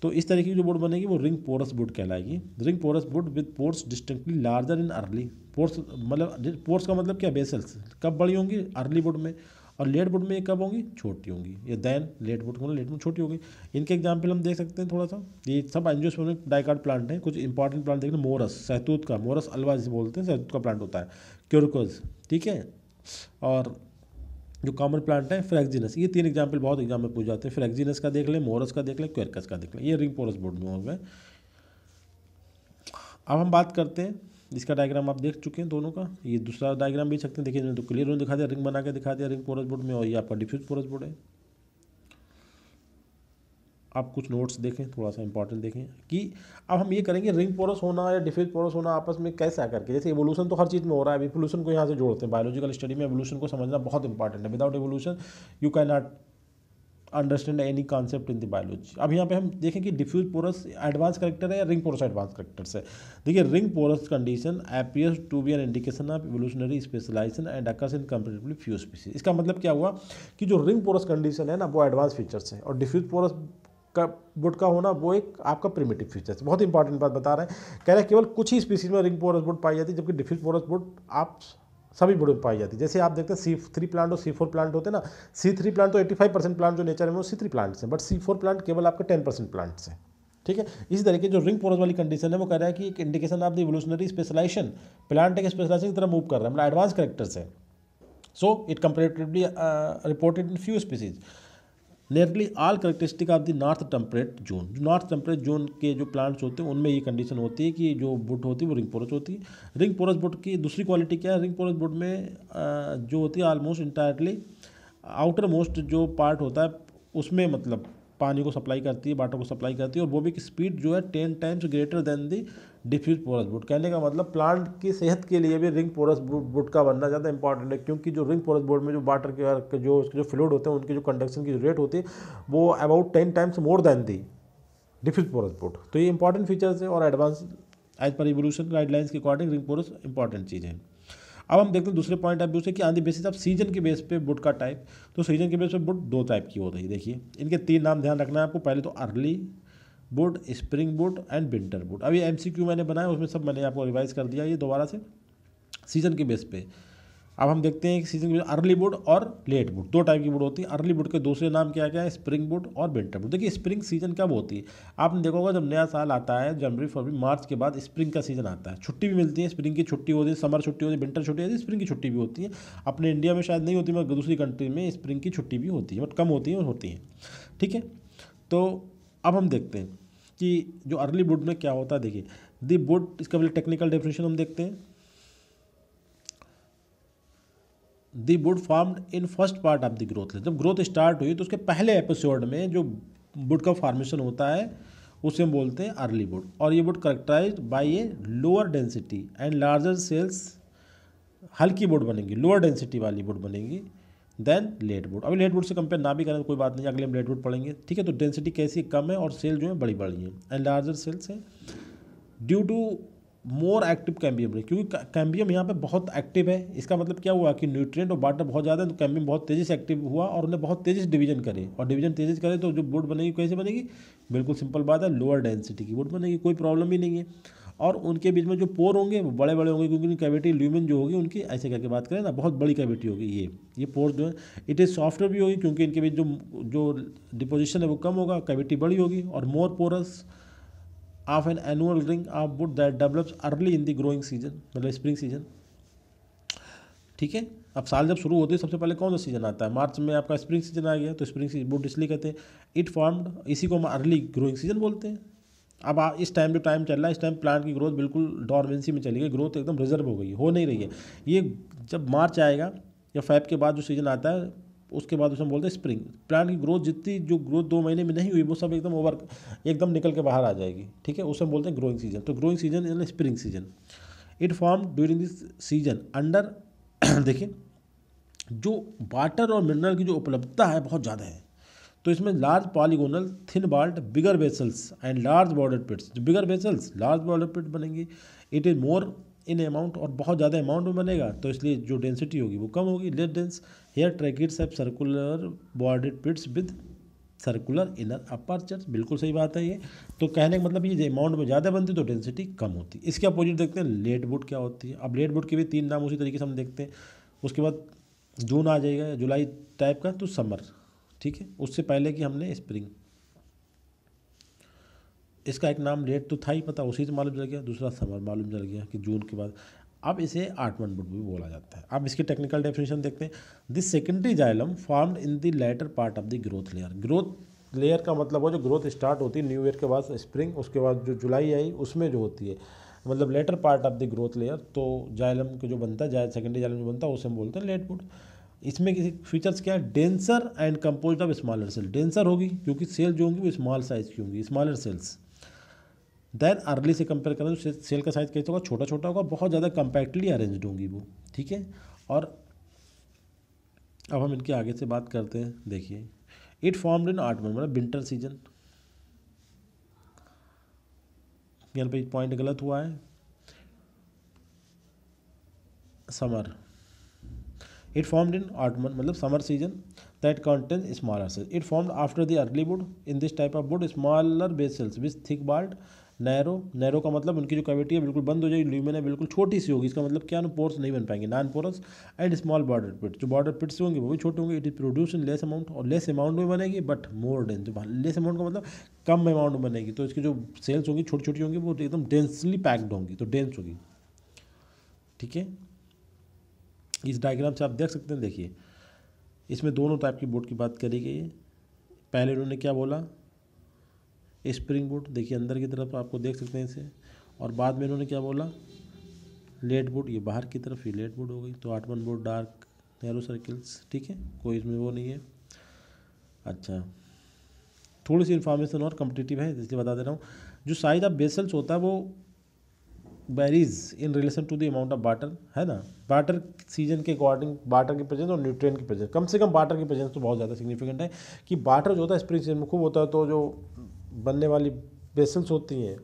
तो इस तरीके की जो वुड बनेगी वो रिंग पोरस वुड कहलाएगी। Ring porous wood with pores distinctly larger in early. Pores मतलब, पोर्स का मतलब क्या, बेसल्स कब बड़ी होंगी, अर्ली वुड में, और लेट वुड में कब होंगी, छोटी होंगी। ये दैन लेट वुड मतलब लेट वुड छोटी होगी। इनके एग्जाम्पल हम देख सकते हैं थोड़ा सा। ये सब एंजियोस्पर्मिक डाइकाट प्लांट हैं। कुछ इंपॉर्टेंट प्लांट देख लें, मोरस सहतूत का, मोरस अल्वा जिसे बोलते हैं, सहतूत का प्लांट होता है। क्यूरकोज, ठीक है, और जो कॉमन प्लांट है फ्रैक्जीनस। ये तीन एग्जाम्पल बहुत एग्जाम में पूछ जाते हैं। फ्रैक्जीनस का देख लें, मोरस का देख लें, क्वेरकस का देख लें। ये रिंग पोरस वुड में हो गए। अब हम बात करते हैं, इसका डायग्राम आप देख चुके हैं दोनों का। ये दूसरा डायग्राम भी सकते हैं, देखिए तो क्लियर दिखा दिया, रिंग बना के दिखा दिया रिंग पोरस वुड में, और ये आपका डिफ्यूज पोरस वुड है। आप कुछ नोट्स देखें, थोड़ा सा इंपॉर्टेंट देखें कि अब हम ये करेंगे रिंग पोरस होना या डिफ्यूज पोरस होना आपस में कैसे आकर के, जैसे एवोल्यूशन तो हर चीज़ में हो रहा है, एवोल्यूशन को यहाँ से जोड़ते हैं। बायोलॉजिकल स्टडी में एवोल्यूशन को समझना बहुत इंपॉर्टेंट है। Without evolution you can not understand any concept in the biology. अब यहाँ पे हम देखें कि डिफ्यूज पोरस एडवांस करेक्टर है या रिंग पोरस एडवांस करेक्टर्स है। देखिए, ring porous condition appears to be an indication of evolutionary specialisation and occurs in comparatively few species. इसका मतलब क्या हुआ कि जो रिंग पोरस कंडीशन है ना वो एडवांस फीचर्स है, और डिफ्यूज पोरस का वुड का होना वो एक आपका प्रिमिटिव फीचर्स। बहुत इंपॉर्टेंट बात बता रहे हैं, कह रहे हैं केवल कुछ ही स्पीसीज में रिंग पोरस वुड पाई जाती है, जबकि डिफ्यूज पोरस वुड आप सभी वुड में पाई जाती है। जैसे आप देखते हैं C3 प्लांट और C4 प्लांट होते हैं ना। C3 प्लांट तो 85% प्लांट जो नेचर में वो C3 प्लांट्स हैं, बट C4 प्लांट केवल आपके 10% प्लांट्स हैं। ठीक है, इसी तरीके जो रिंग पोरस वाली कंडीशन है वो कह रहा है कि एक indication of the evolutionary specialisation, plant एक स्पेशलाइजेशन की तरफ मूव कर रहा है, मतलब एडवांस कैरेक्टर्स है। So it comparatively reported in few species. Nearly all characteristic of the north temperate zone. जो नॉर्थ टेम्परेट जोन के जो प्लांट्स होते हैं उनमें ये कंडीशन होती है कि जो वुड होती है वो रिंग पोरस होती है। रिंग पोरस वुड की दूसरी क्वालिटी क्या है, रिंग पोरस वुड में जो होती है ऑलमोस्ट इंटायरली आउटर मोस्ट जो पार्ट होता है उसमें मतलब पानी को सप्लाई करती है, वाटर को सप्लाई करती है, और वो भी स्पीड जो है 10 times greater than the diffuse porous wood. कहने का मतलब प्लांट की सेहत के लिए भी रिंग पोरस वुड का बनना ज़्यादा इंपॉर्टेंट है, क्योंकि जो रिंग पोरस वुड में जो वाटर के जो उसके जो फ्लूइड होते हैं उनकी जो कंडक्शन की जो रेट होती है वो about 10 times more than the diffuse porous wood. तो ये इंपॉर्टेंट फीचर्स है, और एडवांस एज पर इवोल्यूशन गाइडलाइंस के अकॉर्डिंग रिंग पोरस इंपॉर्टेंट चीज़ है। अब हम देखते हैं दूसरे पॉइंट ऑफ व्यू से कि on the basis off season के बेस पे वुड का टाइप। तो सीजन के बेस पे वुड दो टाइप की होती है। देखिए, इनके तीन नाम ध्यान रखना है आपको। पहले तो early would, spring would and winter would. अब ये MCQ मैंने बनाया, उसमें सब मैंने आपको रिवाइज कर दिया ये दोबारा से सीजन के बेस पे। अब हम देखते हैं कि सीजन के अर्ली वुड और लेट वुड दो टाइप की वुड होती है। अर्ली वुड के दूसरे नाम क्या क्या है, स्प्रिंग वुड और विंटर वुड। देखिए, स्प्रिंग सीजन कब होती है, आपने देखा होगा जब नया साल आता है जनवरी फरवरी मार्च के बाद स्प्रिंग का सीजन आता है। छुट्टी भी मिलती है, स्प्रिंग की छुट्टी होती है, समर छुट्टी होती है, विंटर छुट्टी होती है, स्प्रिंग की छुट्टी भी होती है। अपने इंडिया में शायद नहीं होती, मगर दूसरी कंट्री में स्प्रिंग की छुट्टी भी होती है, बट कम होती है और होती है। ठीक है, तो अब हम देखते हैं कि जो अर्ली वुड में क्या होता है। देखिए, दी वुड, इसका पहले टेक्निकल डेफिनेशन हम देखते हैं। The wood formed in first part of the growth. जब ग्रोथ स्टार्ट हुई तो उसके पहले एपिसोड में जो वुड का फॉर्मेशन होता है उसे हम बोलते हैं अर्ली वुड। और ये wood characterised by a lower density and larger cells. हल्की वुड बनेगी, लोअर डेंसिटी वाली वुड बनेगी, देन लेट वुड। अभी लेट वुड से कंपेयर ना भी करें तो कोई बात नहीं, अगले हम लेट वुड पढ़ेंगे, ठीक है। तो डेंसिटी कैसी कम है और सेल जो है बड़ी बड़ी है, एंड लार्जर सेल्स है due to more active cambium, क्योंकि कैम्बियम यहाँ पे बहुत एक्टिव है। इसका मतलब क्या हुआ कि न्यूट्रिएंट और वाटर बहुत ज़्यादा है, तो कैम्बियम बहुत तेज़ी से एक्टिव हुआ और उन्हें बहुत तेज़ी से डिवीजन करे, और डिवीजन तेज़ी से करे तो जो वुड बनेगी कैसे बनेगी, बिल्कुल सिंपल बात है, लोअर डेंसिटी की वुड बनेगी, कोई प्रॉब्लम ही नहीं है। और उनके बीच में जो पोर होंगे वो बड़े बड़े होंगे, क्योंकि कैविटी ल्यूमेन जो होगी उनकी, ऐसे करके बात करें ना, बहुत बड़ी कैविटी होगी ये पोर जो है। इट इज़ सॉफ्टवेयर भी होगी, क्योंकि इनके बीच जो डिपोजिशन है वो कम होगा, कैविटी बड़ी होगी, और more porous of an annual ring of wood that develops early in the growing season, मतलब स्प्रिंग सीजन, ठीक है। अब साल जब शुरू होती है सबसे पहले कौन सा सीजन आता है, मार्च में आपका स्प्रिंग सीजन आ गया, तो स्प्रिंग सीजन वुड इसलिए कहते हैं। इट फॉर्म्ड, इसी को हम अर्ली ग्रोइंग सीजन बोलते हैं। अब इस टाइम जो टाइम चल रहा है, इस टाइम प्लांट की ग्रोथ बिल्कुल डॉर्मेंसी में चली गई, ग्रोथ एकदम रिजर्व हो गई, हो नहीं रही है। ये जब मार्च आएगा या फेब के बाद जो सीजन आता है, उसके बाद उसे हम बोलते हैं स्प्रिंग। प्लांट की ग्रोथ जितनी जो ग्रोथ 2 महीने में नहीं हुई वो सब एकदम निकल के बाहर आ जाएगी, ठीक है, उसे हम बोलते हैं ग्रोइंग सीजन। तो ग्रोइंग सीजन यानी spring season. It form during this season under देखिए जो वाटर और मिनरल की जो उपलब्धता है बहुत ज़्यादा है, तो इसमें large polygonal thin walled bigger vessels and large border pits, जो bigger vessels large border pit बनेंगी। It is more in amount, और बहुत ज़्यादा अमाउंट में बनेगा, तो इसलिए जो डेंसिटी होगी वो कम होगी, less dense. Here tracheids have circular bordered pits with circular inner aperture, बिल्कुल सही बात है ये। तो कहने का मतलब ये अमाउंट में ज़्यादा बनती तो डेंसिटी कम होती। इसके अपोजिट देखते हैं लेट वुड क्या होती है। अब लेट वुड के भी 3 नाम उसी तरीके से हम देखते हैं। उसके बाद जून आ जाएगा, जुलाई टाइप का, तो समर, ठीक है। उससे पहले कि हमने स्प्रिंग, इसका एक नाम लेट तो था ही पता, उसी से मालूम चल गया, दूसरा समर मालूम चल गया कि जून के बाद। अब इसे आर्टमन वुड भी बोला जाता है। अब इसकी टेक्निकल डेफिनेशन देखते हैं। This secondary xylem formed in the latter part of the growth layer. Growth layer का मतलब वो जो ग्रोथ स्टार्ट होती है न्यू ईयर के बाद स्प्रिंग, उसके बाद जो जुलाई आई उसमें जो होती है, मतलब latter part of the growth layer, तो जाइलम को जो बनता है, सेकेंडरी जाइलम जो बनता है उसे हम बोलते हैं लेट वुड। इसमें किसी फीचर्स क्या है, denser and composed of smaller cell. Denser होगी क्योंकि सेल जो होंगी वो स्मॉल साइज की होंगी, स्मॉलर सेल्स। देन अर्ली से कंपेयर करें तो सेल का साइज कैसे होगा, छोटा छोटा होगा, बहुत ज़्यादा कंपैक्टली अरेंज्ड होंगी वो, ठीक है। और अब हम इनके आगे से बात करते हैं। देखिए इट फॉर्म्ड इन आर्टमन, मतलब विंटर सीजन, यहाँ पे पॉइंट गलत हुआ है, summer. It formed in autumn मतलब summer season that contain smaller cells. It formed after the early wood. In this type of wood smaller vessels with thick walled, narrow. Narrow का मतलब उनकी जो cavity है बिल्कुल बंद हो जाएगी, ल्यूमेन है बिल्कुल छोटी सी होगी, इसका मतलब क्या ना, पोर्स नहीं बन पाएंगे, non porous. And small border pit, जो बॉर्डर पिट्स होंगे वो भी छोटे होंगे। It is produce in less amount, और लेस अमाउंट में बनेगी बट मोर डेंस। जो लेस अमाउंट का मतलब कम अमाउंट में बनेगी, तो इसकी जो सेल्स होंगी छोटी छोटी होंगी, वो एकदम डेंसली पैक्ड होंगी, तो डेंस होगी, ठीक है। इस डायग्राम से आप देख सकते हैं, देखिए इसमें दोनों टाइप की वुड की बात करी गई है। पहले उन्होंने क्या बोला, स्प्रिंग वुड, देखिए अंदर की तरफ आपको देख सकते हैं इसे, और बाद में इन्होंने क्या बोला, लेट वुड, ये बाहर की तरफ, ये लेट वुड हो गई। तो आर्टमन वुड डार्क नैरो सर्किल्स, ठीक है, कोई इसमें वो नहीं है। अच्छा, थोड़ी सी इन्फॉर्मेशन और कम्पिटिटिव है इसलिए बता दे रहा हूँ। जो साइज ऑफ बेसल्स होता है वो varies in relation to the amount of water, है ना। वाटर सीजन के अकॉर्डिंग वाटर की प्रेजेंस और न्यूट्रिएंट की प्रेजेंस, कम से कम वाटर की प्रेजेंस तो बहुत ज़्यादा सिग्निफिकेंट है, कि वाटर जो होता है स्प्रिंग सीजन में खूब होता है, तो जो बनने वाली बेसल्स होती हैं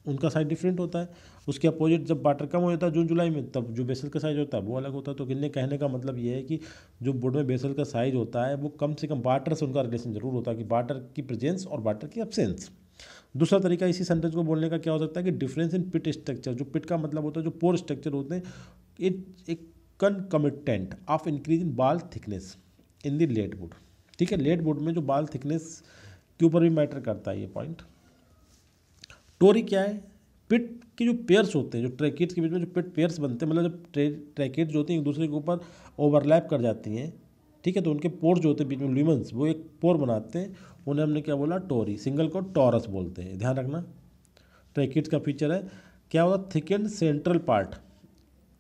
उनका साइज डिफरेंट होता है। उसके अपोजिट जब वाटर कम हो जाता है जून जुलाई में, तब जो बेसल का साइज होता है वो अलग होता है। तो कहने का मतलब ये है कि जो वुड में बेसल का साइज होता है वो कम से कम वाटर से उनका रिलेशन जरूर होता है, कि वाटर की प्रेजेंस और वाटर की एब्सेंस। दूसरा तरीका इसी सेंटेंस को बोलने का क्या हो सकता है, कि डिफरेंस इन पिट स्ट्रक्चर। जो पिट का मतलब होता है जो पोर स्ट्रक्चर होते हैं, इट एक कनकमिटेंट of increase in wall thickness in the late wood, ठीक है। लेट वुड में जो बाल थिकनेस के ऊपर भी मैटर करता है ये पॉइंट। टोरी क्या है, पिट के जो पेयर्स होते हैं, जो ट्रैकेट्स के बीच में जो पिट पेयर्स बनते हैं, मतलब जब ट्रैकेट्स जो होती हैं एक दूसरे के ऊपर ओवरलैप कर जाती हैं, ठीक है, तो उनके पोर्स जो होते हैं बीच में ल्यूमेंस, वो एक पोर बनाते हैं, उन्हें हमने क्या बोला, टोरी। सिंगल को टॉरस बोलते हैं, ध्यान रखना। ट्रैकेट्स का फीचर है क्या होगा, thickened central part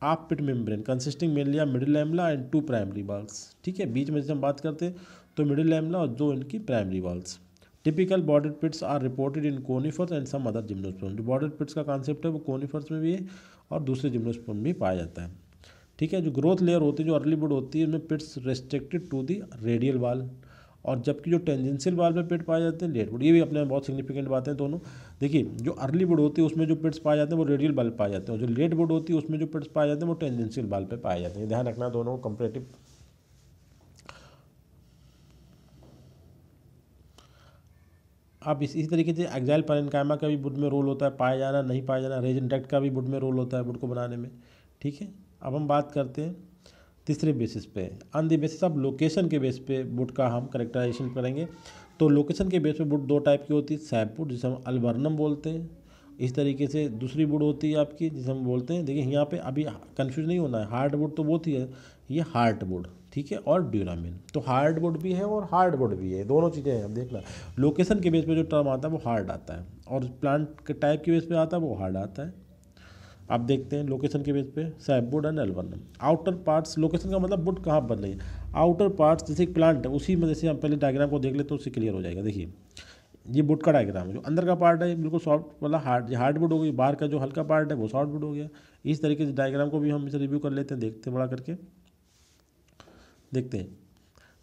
of pit membrane consisting mainly of middle lamella and 2 primary walls, ठीक है। बीच में जब हम बात करते हैं तो मिडिल लैमेला और 2 इनकी primary walls. Typical border pits are reported in conifers and some other gymnosperm. जो बॉर्डर पिट्स का कॉन्सेप्ट है वो कोनिफर्स में भी है और दूसरे जिम्नोस्पर्म में भी पाया जाता है। ठीक है। जो ग्रोथ लेयर होती है, जो अर्ली वुड होती है, उसमें पिट्स रेस्ट्रिक्टेड टू दी रेडियल वाल, और जबकि जो टेंजेंशियल वाल में पिट पाए जाते हैं लेट वुड। ये भी अपने में बहुत सिग्निफिकेंट बातें हैं दोनों। देखिए, जो अर्ली वुड होती है उसमें जो पिट्स पाए जाते हैं वो रेडियल वाल पाए जाते हैं, और जो लेट वुड होती है उसमें जो पिट्स पाए जाते हैं वो टेंजेंशियल वाल पे पाए जाते हैं। ध्यान रखना दोनों कंपैरेटिव। अब इसी तरीके से एक्साइल पैरेन्काइमा का भी वुड में रोल होता है, पाया जाना नहीं पाया जाना। रेजिन डक्ट का भी वुड में रोल होता है वुड को बनाने में, ठीक है। अब हम बात करते हैं तीसरे बेसिस पे, on the basis of location के बेस पे वुड का हम करेक्टराइजेशन करेंगे। तो लोकेशन के बेस पे वुड दो टाइप की होती है, सैप वुड जिसे हम अल्बर्नम बोलते हैं, इस तरीके से दूसरी वुड होती है आपकी जिसे हम बोलते हैं, देखिए यहाँ पे अभी कंफ्यूज नहीं होना है, हार्ड वुड तो वो थी है, ये हार्ट वुड, ठीक है, और ड्यूरामिन। तो हार्ड वुड भी है और हार्ड वुड भी है, दोनों चीज़ें हैं। अब देखना लोकेशन के बेस पे जो टर्म आता है वो हार्ड आता है, और प्लांट के टाइप के बेस पे आता है वो हार्ड आता है। आप देखते हैं लोकेशन के बेस पे sapwood and alburnum. Outer parts, location का मतलब वुड कहाँ बन रही है, आउटर पार्ट्स जैसे एक प्लांट है उसी में, जैसे हम पहले डायग्राम को देख ले तो उससे क्लियर हो जाएगा। देखिए ये वुड का डायग्राम है, जो अंदर का पार्ट है बिल्कुल सॉफ्ट वाला हार्ड वुड हो गई, बाहर का जो हल्का पार्ट है वो सॉफ्ट वुड हो गया। इस तरीके से डायग्राम को भी हम इसे रिव्यू कर लेते हैं, देखते हैं बड़ा करके देखते हैं।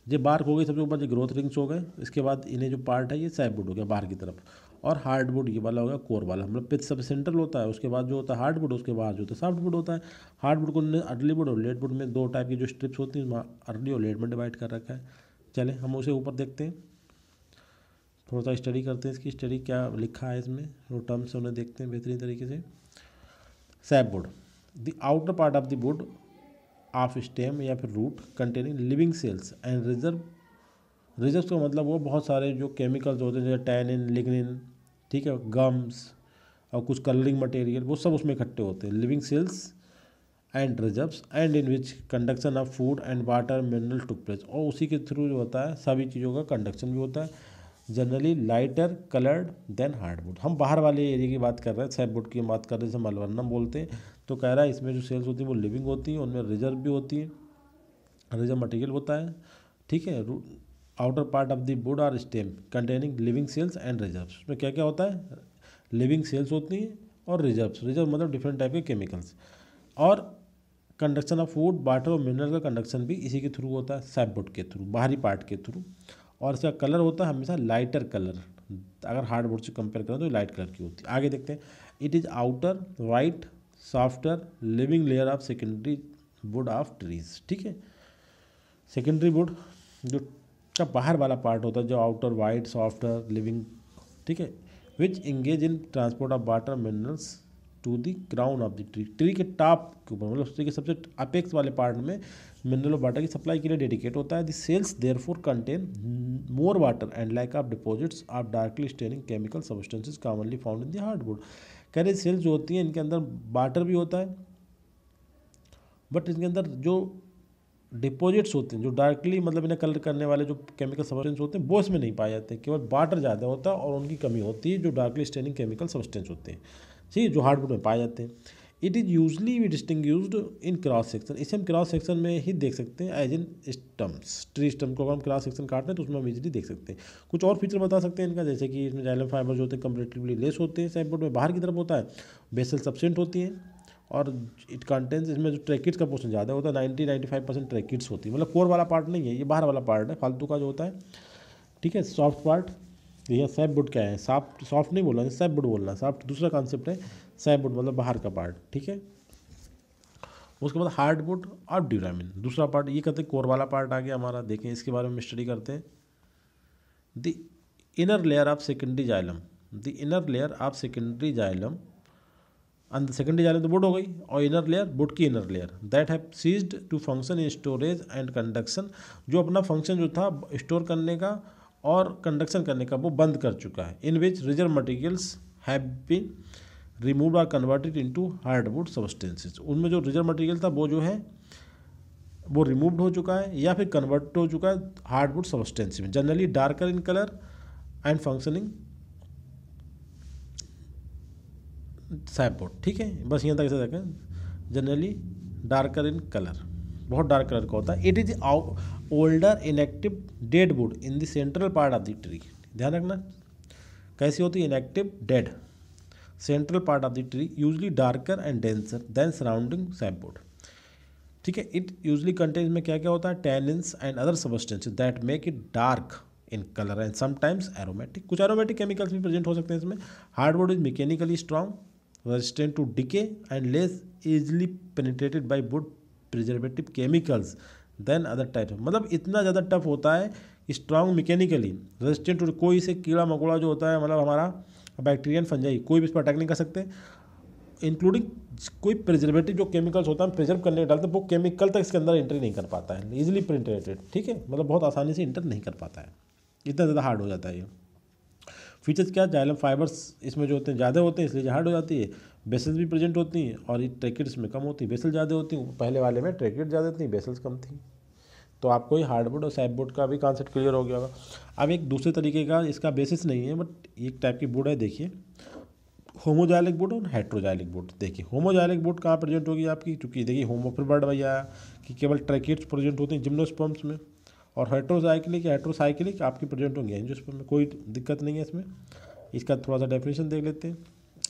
ये बार्क हो गई सबसे ऊपर, जो ग्रोथ रिंग्स हो गए, इसके बाद इन्हें जो पार्ट है ये सैपवुड हो गया बाहर की तरफ, और हार्डवुड ये वाला हो गया कोर वाला, मतलब पिच सब सेंट्रल होता है, उसके बाद जो होता है हार्डवुड, उसके बाद जो होता है सॉफ्टवुड होता है। हार्डवुड को अर्लीवुड और लेटवुड में दो टाइप की जो स्ट्रिप्स होती हैं अर्ली और लेट में डिवाइड कर रखा है। चले हम उसे ऊपर देखते हैं, थोड़ा सा स्टडी करते हैं, इसकी स्टडी क्या लिखा है इसमें, वो टर्म्स उन्हें देखते हैं बेहतरीन तरीके से। Sapwood, the outer part of the wood of stem या फिर root containing living cells and reserves का मतलब वो बहुत सारे जो केमिकल्स होते हैं जैसे टैनिन, लिग्निन, ठीक है, गम्स और कुछ कलरिंग मटेरियल, वो सब उसमें इकट्ठे होते हैं। Living cells and reserves and in which conduction of food and water mineral took place, और उसी के थ्रू जो होता है सभी चीज़ों का कंडक्शन भी होता है। Generally lighter coloured than hardwood. हम बाहर वाले एरिया की बात कर रहे हैं, सैपवुड की बात कर रहे हैं, जैसे अल्बर्नम बोलते हैं। तो कह रहा है इसमें जो सेल्स होती हैं वो लिविंग होती हैं, उनमें रिजर्व भी होती है, रिजर्व मटेरियल होता है, ठीक है। Outer part of the wood or stem containing living cells and reserves. उसमें क्या क्या होता है, लिविंग सेल्स होती हैं और रिजर्व्स, रिजर्व मतलब डिफरेंट टाइप के केमिकल्स, और कंडक्शन ऑफ फूड वाटर और मिनरल का कंडक्शन भी इसी के थ्रू होता है, सैपवुड के थ्रू, बाहरी पार्ट के थ्रू। और इसका कलर होता है हमेशा लाइटर कलर, अगर हार्डवुड से कंपेयर करें तो लाइट कलर की होती है। आगे देखते हैं, it is outer white softer living layer of secondary would of trees, ठीक है। सेकेंडरी वुड जो का बाहर वाला पार्ट होता है, जो आउटर वाइट सॉफ्टर लिविंग, ठीक है, which engage in transport of water minerals to the crown of the tree, tree के टॉप के ऊपर, मतलब ट्री के सबसे अपेक्स वाले पार्ट में मिनरल और वाटर की सप्लाई के लिए डेडिकेट होता है। The cells therefore contain more water and lack of deposits of darkly staining chemical substances commonly found in the hardwood. कह रहे सेल्स जो होती हैं इनके अंदर वाटर भी होता है, बट इनके अंदर जो डिपॉजिट्स होते हैं, जो डार्कली मतलब इन्हें कलर करने वाले जो केमिकल सब्सटेंस होते हैं वो इसमें नहीं पाए जाते, केवल वाटर ज़्यादा होता है और उनकी कमी होती है जो डार्कली स्टेनिंग केमिकल सब्सटेंस होते हैं, ठीक है, जो हार्डवुड में पाए जाते हैं। It is usually we distinguished in cross section, इसे हम क्रॉस सेक्शन में ही देख सकते हैं, as in stumps, tree stump को अगर हम क्रॉस सेक्शन काटते हैं तो उसमें हम इजीली देख सकते हैं। कुछ और फीचर बता सकते हैं इनका, जैसे कि इसमें जाइलम फाइबर जो होते हैं कंपेरेटिवली लेस होते हैं, सैपवुड में बाहर की तरफ होता है, बेसल सब्सटेंट होती हैं, और इट कंटेंस, इसमें जो ट्रैकिड्स का पोर्शन ज़्यादा होता है, 90-95% ट्रैकिड्स होती है, मतलब कोर वाला पार्ट नहीं है, ये बाहर वाला पार्ट है फालतू का जो होता है, ठीक है। सॉफ्ट पार्ट, ये सैपवुड क्या है, सॉफ्ट नहीं बोलना है, सैपवुड बोलना है, सॉफ्ट दूसरा कॉन्सेप्ट है, सैपवुड मतलब बाहर का पार्ट, ठीक है। उसके बाद हार्डवुड और ड्यूरामिन दूसरा पार्ट, ये कहते हैं कोर वाला पार्ट आ गया हमारा। देखें इसके बारे में स्टडी करते हैं। The inner layer of secondary xylem, the inner layer of secondary xylem, and the secondary xylem तो वुड हो गई, और इनर लेयर वुड की inner layer that have ceased to function in storage and conduction, जो अपना function जो था store करने का और कंडक्शन करने का वो बंद कर चुका है। In which reserve materials have been removed और कन्वर्टेड इनटू हार्डवुड सब्सटेंसेस, उनमें जो रिजर्व मटेरियल था वो जो है वो रिमूव्ड हो चुका है या फिर कन्वर्ट हो चुका है हार्डवुड सब्सटेंस में, generally darker in colour and functioning sapwood, ठीक है। बस यहाँ तक ऐसा देखें, जनरली डार्कर इन कलर, बहुत डार्क कलर का होता है। It is older inactive dead would in the central part of the tree, ध्यान रखना कैसी होती है, inactive dead central part of the tree, usually darker and denser then surrounding sapwood, ठीक है। इट यूजली कंटेन्स में क्या क्या होता है, tannins and other substances that make it dark in colour and sometimes aromatic. कुछ एरोमेटिक केमिकल्स भी present हो सकते हैं इसमें। Hardwood is mechanically strong, resistant to decay and less easily penetrated by wood preservative chemicals than other type. मतलब इतना ज़्यादा tough होता है, स्ट्रॉन्ग मैकेनिकली, रेजिस्टेंट टू, कोई से कीड़ा मकोड़ा जो होता है, मतलब हमारा बैक्टीरियन फंजाई, कोई भी इस पर अटैक नहीं कर सकते, इंक्लूडिंग कोई प्रिजर्वेटिव जो केमिकल्स होता है प्रिजर्व करने के डालते हैं, वो केमिकल तक इसके अंदर एंट्री नहीं कर पाता है, इजीली पेनिट्रेटेड, ठीक है, मतलब बहुत आसानी से इंटर नहीं कर पाता है, इतना ज़्यादा हार्ड हो जाता है ये। फीचर्स क्या, जाइलम फाइबर्स इसमें जो होते हैं ज़्यादा होते हैं इसलिए हार्ड हो जाती है, बेसल्स भी प्रेजेंट होती हैं, और ये ट्रैकेट्स में कम होती है, बेसल ज़्यादा होती हैं, पहले वाले में ट्रैकेट ज़्यादा थी, बेसल्स कम थी। तो आपको ये हार्डवुड और सैपवुड का भी कॉन्सेप्ट क्लियर हो गया होगा। अब एक दूसरे तरीके का, इसका बेसिस नहीं है बट एक टाइप की वुड है, देखिए होमोजाइलिक वुड और हेट्रोजाइलिक वुड। देखिए होमोजाइलिक वुड कहाँ प्रेजेंट होगी आपकी, क्योंकि देखिए होमो फिर वर्ड भैया कि केवल ट्रैकेट्स प्रेजेंट होते हैं जिम्नोस्पर्म्स में, और हेट्रोसाइक्लिक आपकी प्रेजेंट होंगे एंजियोस्पर्म में, कोई दिक्कत नहीं है इसमें। इसका थोड़ा सा डेफिनेशन देख लेते हैं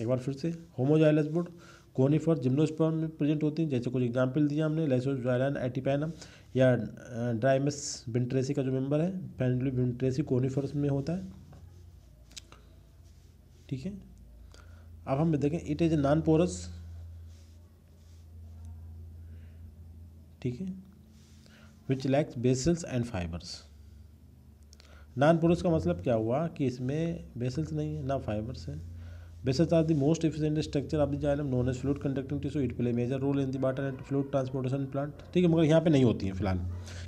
एक बार फिर से। होमोजाइलस वुड कोनिफर जिम्नोस्पर्म में प्रेजेंट होती हैं, जैसे कुछ एग्जाम्पल दिया हमने, लाइसोजाइलन एटिपैनम या ड्राइमस विंट्रेसी का जो मेंबर है, पेंडुली विंट्रेसी कोनिफर्स में होता है, ठीक है। अब हम देखें, it is a non porous, ठीक है, which lacks vessels and fibres. Non porous का मतलब क्या हुआ कि इसमें बेसल्स नहीं है ना फाइबर्स है। Vessels are the most efficient structure of the xylem known as fluid conducting tissue, it play major role in the water and fluid transportation plant, ठीक है, मगर यहाँ पे नहीं होती हैं फिलहाल,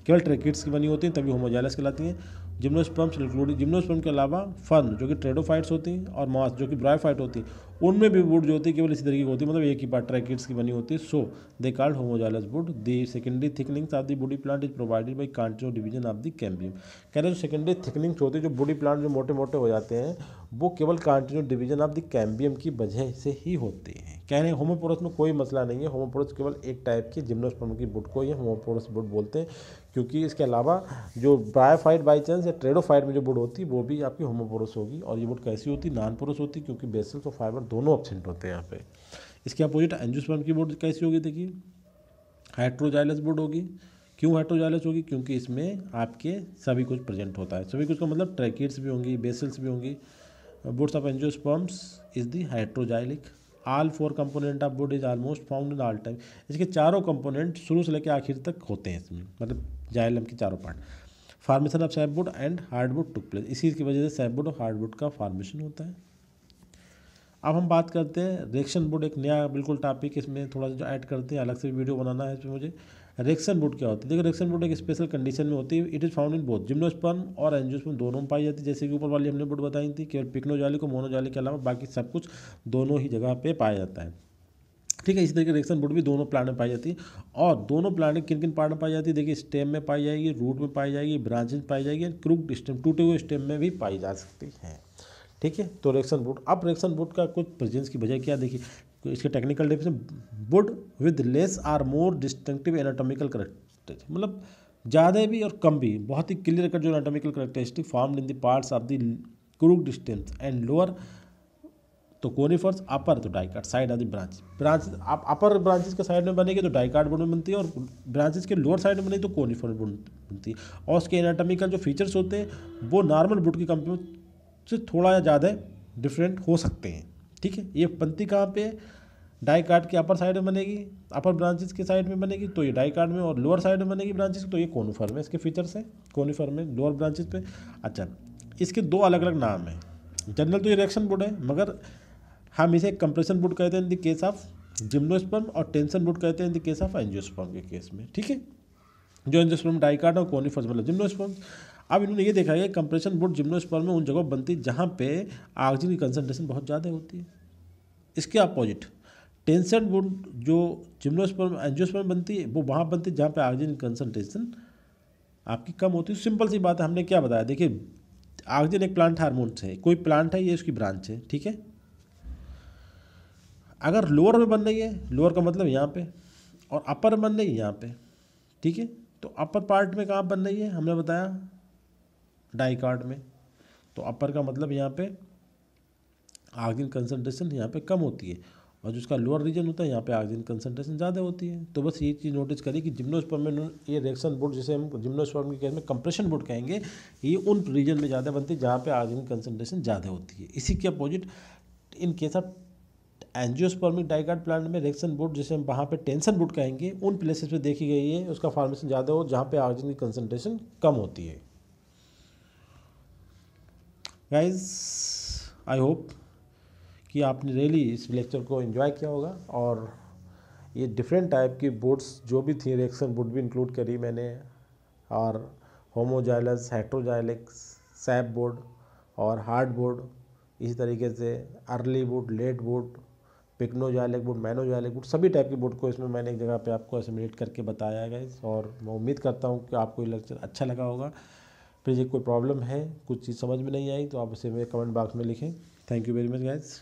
केवल ट्रैकेट्स की बनी होती हैं, तभी होमोजाइलस कहलाती हैं। जिम्नोस्पर्म्स इंक्लूडिंग जिम्नोस्पर्म के अलावा फर्न जो कि ट्रेडोफाइट्स होती हैं, और मॉस जो कि ब्रायोफाइट होती हैं, उनमें भी वुड जो होती है केवल इसी तरीके की होती है, मतलब एक ही पार्ट ट्रैकेट्स की बनी होती है। So they called homoxylous wood. The secondary thickenings of the body plant is provided by continuous division of the cambium. कह रहे हैं जो सेकेंडरी थिकनिंग्स होती है, जो बॉडी प्लांट जो मोटे मोटे हो जाते हैं, वो केवल continuous division of the cambium की वजह से ही होते हैं। कह रहे हैं होमोपोरस में कोई मसला नहीं है, होमोपोरस केवल एक टाइप की जिम्नोस्पर्म की वुड को ही होमोपोरस वुड बोलते हैं, क्योंकि इसके अलावा जो ब्रायोफाइट बाई चांस या ट्रेडोफाइट में जो वुड होती है वो भी आपकी होमोपोरस होगी। और ये वुड कैसी होती है, नॉन पोरस होती है, क्योंकि बेसल्स और फाइबर दोनों एब्सेंट होते हैं यहाँ पे। इसके अपोजिट एंजियोस्पर्म की वुड कैसी होगी, देखिए हेट्रोजाइलस वुड होगी। क्यों हेट्रोजाइलस होगी, क्योंकि इसमें आपके सभी कुछ प्रेजेंट होता है, सभी कुछ का मतलब ट्रैकेट्स भी होंगी, बेसल्स भी होंगी। Woods of angiosperms is the heteroxylic. All four component of wood is almost found in all time. इसके चारों कंपोनेंट शुरू से लेकर आखिर तक होते हैं इसमें, मतलब जाइलम के चारों part. Formation of sapwood and hardwood took place, इसी की वजह से सैपवुड और हार्डवुड का फार्मेशन होता है। अब हम बात करते हैं रेक्शन वुड, एक नया बिल्कुल टॉपिक इसमें थोड़ा सा जो ऐड करते हैं, अलग से वीडियो बनाना है इसमें मुझे। रेक्शन वुड क्या होती है, देखिए रेक्शन वुड एक स्पेशल कंडीशन में होती है। It is found in both gymnosperm और एंजियोस्पर्म दोनों में पाई जाती है, जैसे कि ऊपर वाली हमने वुड बताई थी, केवल पिक्नोजाइलिक और मोनोजाइलिक के अलावा बाकी सब कुछ दोनों ही जगह पे पाया जाता है, ठीक है। इसी तरीके रेक्शन वुड भी दोनों प्लांट में पाई जाती है। और दोनों प्लांट किन किन पार्ट में पाई जाती है, देखिए स्टेम में पाई जाएगी, रूट में पाई जाएगी, ब्रांचेज पाई जाएगी, और क्रूक्ड स्टेम टूटे हुए स्टेम में भी पाई जा सकती है, ठीक है। तो रेक्शन वुड, अब रेक्शन वुड का कुछ प्रेजेंस की वजह क्या, देखिए इसके technical definition, wood with less or more distinctive anatomical characteristic, मतलब ज़्यादा भी और कम भी, बहुत ही क्लियर कट जो anatomical characteristic formed in the parts of the crooked stems and lower, तो कोनिफर्स, अपर तो dicot, side of the branch आप अपर ब्रांचेस के साइड में बनेगी तो डाइकाट वुड में बनती है, और ब्रांचेस के लोअर साइड में बनेगी तो कोनिफर वुड बनती है। और उसके एनाटॉमिकल जो फीचर्स होते हैं वो नॉर्मल वुड की कंपेयर से थोड़ा ज़्यादा डिफरेंट हो सकते हैं, ठीक है। ये बनती कहाँ पे, डाइकाट के अपर साइड में बनेगी, अपर ब्रांचेस के साइड में बनेगी तो ये डाइकाट में, और लोअर साइड में बनेगी ब्रांचेस तो ये कोनिफर में, इसके फीचर्स हैं कोनिफर में लोअर ब्रांचेस पे। अच्छा, इसके दो अलग अलग नाम हैं, जनरल तो ये रिएक्शन वुड है, मगर हम इसे कंप्रेशन वुड कहते हैं in the case of gymnosperm, और टेंशन वुड कहते हैं in the case of angiosperm के केस में, ठीक है। जो एंजियोस्पर्म डाइकाट और कोनिफर्स मतलब जिम्नोस्पर्म। अब इन्होंने ये देखा है कंप्रेशन वुड जिम्नोस्पर्म में उन जगह बनती है जहाँ पे ऑक्सीजन की कंसनट्रेशन बहुत ज़्यादा होती है। इसके अपोजिट टेंशन वुड जो जिम्नोस्पर्म एंजियोस्पर्म बनती है वो वहाँ बनती है जहाँ पे ऑक्सीजन की कंसनट्रेशन आपकी कम होती है। सिंपल सी बात है, हमने क्या बताया, देखिए ऑक्सीजन एक प्लांट हार्मोन है, कोई प्लांट है, ये उसकी ब्रांच है, ठीक है। अगर लोअर में बन रही है, लोअर का मतलब यहाँ पे, और अपर में बन रही है यहाँ पे, ठीक है, तो अपर पार्ट में कहाँ बन रही है, हमने बताया डाइकाट में, तो अपर का मतलब यहाँ पे ऑक्सीजन कंसनट्रेशन यहाँ पे कम होती है, और जो उसका लोअर रीजन होता है यहाँ पे ऑक्सीजन कंसंट्रेशन ज़्यादा होती है। तो बस ये चीज़ नोटिस करिए कि जिम्नोस्पर्म में ये रिएक्शन बोर्ड, जिसे हम जिम्नोस्पर्म के केस में कंप्रेशन बोर्ड कहेंगे, ये उन रीजन में ज़्यादा बनती है जहाँ पे ऑक्सीजन कंसंट्रेशन ज़्यादा होती है। इसी के opposite in case of angiospermic dicot plant में रिएक्शन बोर्ड, जिसे हम वहाँ पे टेंशन बोर्ड कहेंगे, उन प्लेसेस पे देखी गई है उसका फॉर्मेशन ज़्यादा हो जहाँ पे ऑक्सीजन की कंसंट्रेशन कम होती है। गाइज आई होप कि आपने रियली इस लेक्चर को एंजॉय किया होगा, और ये डिफरेंट टाइप की बोर्ड्स जो भी थी, रिएक्शन बोर्ड भी इंक्लूड करी मैंने, और होमोजाइलस, हेट्रोजाइलिक, सैप बोर्ड और हार्ड बोर्ड, इसी तरीके से early board, late board, pycnoxylic board, manoxylic board, सभी टाइप की बोर्ड को इसमें मैंने एक जगह पे आपको एसिमुलेट करके बताया है गाइस। और मैं उम्मीद करता हूँ कि आपको ये लेक्चर अच्छा लगा होगा। फिर कोई प्रॉब्लम है, कुछ चीज़ समझ में नहीं आई, तो आप उसे मेरे कमेंट बॉक्स में लिखें। Thank you very much guys.